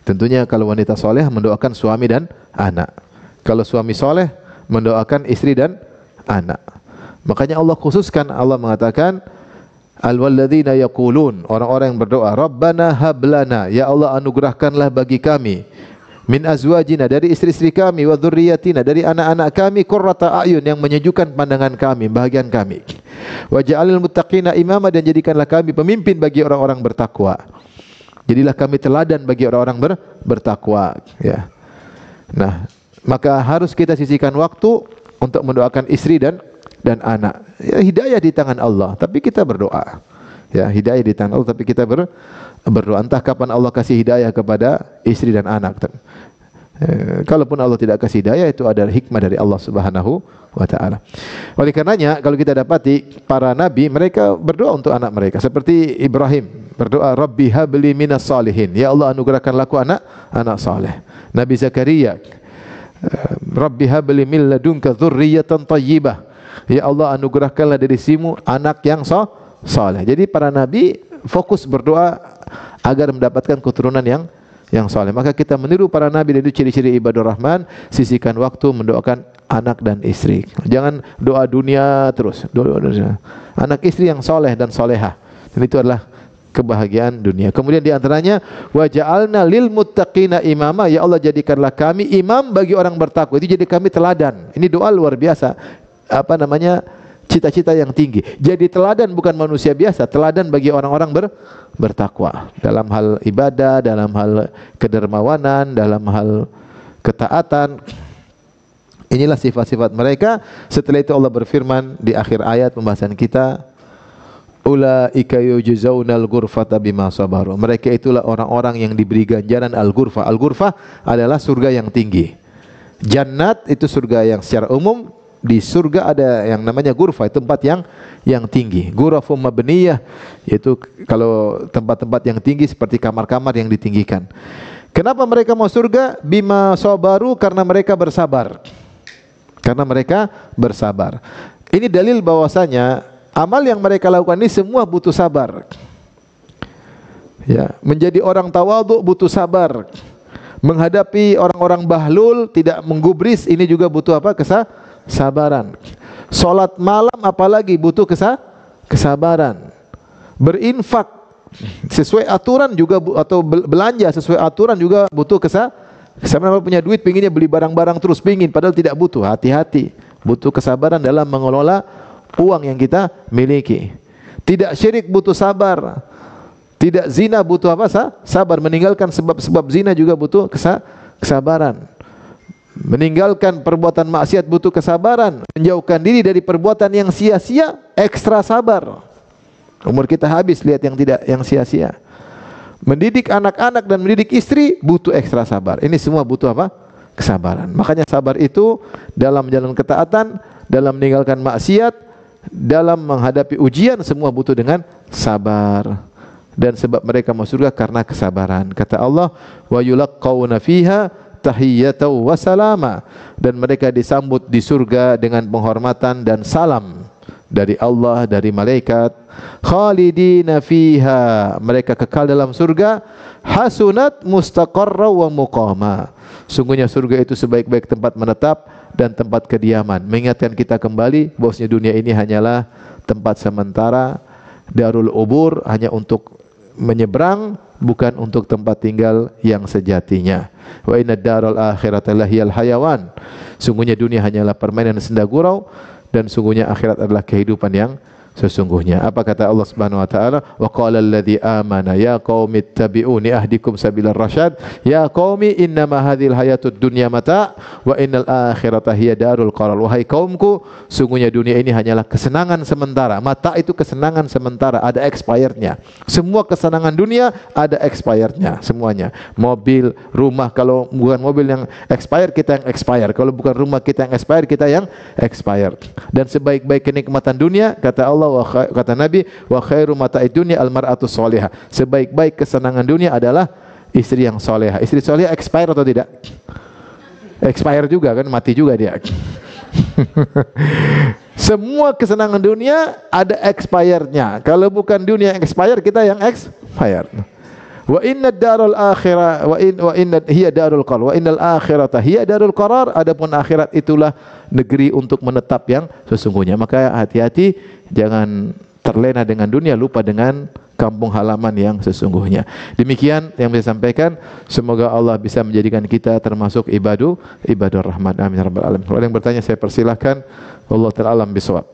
Tentunya kalau wanita soleh mendoakan suami dan anak. Kalau suami soleh mendoakan istri dan anak. Makanya Allah khususkan, Allah mengatakan al-walladzina yaqulun, orang-orang yang berdoa, Rabbana hablana, ya Allah anugerahkanlah bagi kami, min azwajina, dari istri-istri kami, wa dzurriyyatina, dari anak-anak kami, qurrata a'yun, yang menyejukkan pandangan kami, bahagian kami. Wa ja'alil muttaqina imama, dan jadikanlah kami pemimpin bagi orang-orang bertakwa. Jadilah kami teladan bagi orang-orang bertakwa, ya. Nah, maka harus kita sisihkan waktu untuk mendoakan istri dan anak. Ya, hidayah di tangan Allah, tapi kita berdoa. Ya, hidayah di tangan Allah, tapi kita berdoa. Entah kapan Allah kasih hidayah kepada istri dan anak. Kalaupun Allah tidak kasih hidayah, itu adalah hikmah dari Allah Subhanahu wa taala. Oleh karenanya, kalau kita dapati para nabi, mereka berdoa untuk anak mereka. Seperti Ibrahim berdoa, Rabbi habli minas salihin, ya Allah anugerahkanlah aku anak saleh. Nabi Zakaria, Rabbi habli min ladunka dzurriyyatan thayyibah, ya Allah anugerahkanlah dari sisimu anak yang saleh. Jadi para nabi fokus berdoa agar mendapatkan keturunan yang saleh. Maka kita meniru para nabi, dan itu ciri-ciri ibadur rahman, sisihkan waktu mendoakan anak dan istri. Jangan doa dunia terus. Doa anak istri yang saleh dan salehah. Dan itu adalah kebahagiaan dunia. Kemudian di antaranya wa ja'alna lil muttaqina imama, ya Allah jadikanlah kami imam bagi orang bertakwa. Itu jadi kami teladan. Ini doa luar biasa. Cita-cita yang tinggi. Jadi teladan bukan manusia biasa, teladan bagi orang-orang bertakwa dalam hal ibadah, dalam hal kedermawanan, dalam hal ketaatan. Inilah sifat-sifat mereka. Setelah itu Allah berfirman di akhir ayat pembahasan kita, ulaika yujzaunal ghurfata bima sabaru. Mereka itulah orang-orang yang diberi ganjaran al-ghurfah. Al-ghurfah adalah surga yang tinggi. Jannat itu surga yang secara umum. Di surga ada yang namanya ghurfah, tempat yang tinggi. Ghurafum mabniyah, yaitu kalau tempat-tempat yang tinggi seperti kamar-kamar yang ditinggikan. Kenapa mereka mau surga? Bima sabaru, karena mereka bersabar. Karena mereka bersabar. Ini dalil bahwasanya amal yang mereka lakukan ini semua butuh sabar. Ya, menjadi orang tawadhu butuh sabar. Menghadapi orang-orang bahlul, tidak menggubris, ini juga butuh apa? Kesabaran. Salat malam apalagi butuh kesabaran. Berinfak sesuai aturan juga atau belanja sesuai aturan juga butuh kesabaran. Punya duit pinginnya beli barang-barang terus pingin padahal tidak butuh, hati-hati. Butuh kesabaran dalam mengelola uang yang kita miliki. Tidak syirik butuh sabar. Tidak zina butuh apa? Sabar. Meninggalkan sebab-sebab zina juga butuh kesabaran. Meninggalkan perbuatan maksiat butuh kesabaran. Menjauhkan diri dari perbuatan yang sia-sia ekstra sabar. Umur kita habis lihat yang sia-sia. Mendidik anak-anak dan mendidik istri butuh ekstra sabar. Ini semua butuh apa? Kesabaran. Makanya sabar itu dalam menjalankan ketaatan, dalam meninggalkan maksiat, dalam menghadapi ujian, semua butuh dengan sabar. Dan sebab mereka masuk surga karena kesabaran. Kata Allah, wa yulaqqawna fiha tahiyyatan wa salama, dan mereka disambut di surga dengan penghormatan dan salam dari Allah, dari malaikat. Khalidina fiha, mereka kekal dalam surga. Hasunat mustaqarra wa muqama, sungguhnya surga itu sebaik-baik tempat menetap dan tempat kediaman. Mengingatkan kita kembali bahwasanya dunia ini hanyalah tempat sementara, darul ubur, hanya untuk menyeberang, bukan untuk tempat tinggal yang sejatinya. Wa inna daral akhirata lahiyal hayawan, sungguhnya dunia hanyalah permainan senda gurau, dan sungguhnya akhirat adalah kehidupan yang sesungguhnya. Apa kata Allah Subhanahu wa taala? Wa qala alladzi amana ya qaumi ittabi'uni ahdikum sabilar rasyad. Ya qaumi innama hadhil hayatud dunya mata' wa innal akhirata hiya darul qarar. Wahai kaumku, sungguhnya dunia ini hanyalah kesenangan sementara. Mata itu kesenangan sementara, ada expirednya. Semua kesenangan dunia ada expirednya semuanya. Mobil, rumah, kalau bukan mobil yang expired, kita yang expired. Kalau bukan rumah kita yang expired, kita yang expired. Dan sebaik-baik kenikmatan dunia, kata Allah, kata Nabi, wa khairu mata'id dunya almar'atu sholihah. Sebaik-baik kesenangan dunia adalah istri yang solehah. Istri solehah expire atau tidak? Expire juga kan, mati juga dia. Semua kesenangan dunia ada expirednya. Kalau bukan dunia yang expire, kita yang expired. Wa inna darul akhirah wa inna hiya darul qarar wa innal akhirata hiya darul qarar. Adapun akhirat itulah negeri untuk menetap yang sesungguhnya. Maka hati-hati, jangan terlena dengan dunia, lupa dengan kampung halaman yang sesungguhnya. Demikian yang saya sampaikan. Semoga Allah bisa menjadikan kita termasuk ibadur rahman. Amin ya rabbal alamin. Kalau ada yang bertanya, saya persilahkan. Wallahu ta'ala alam bisawab.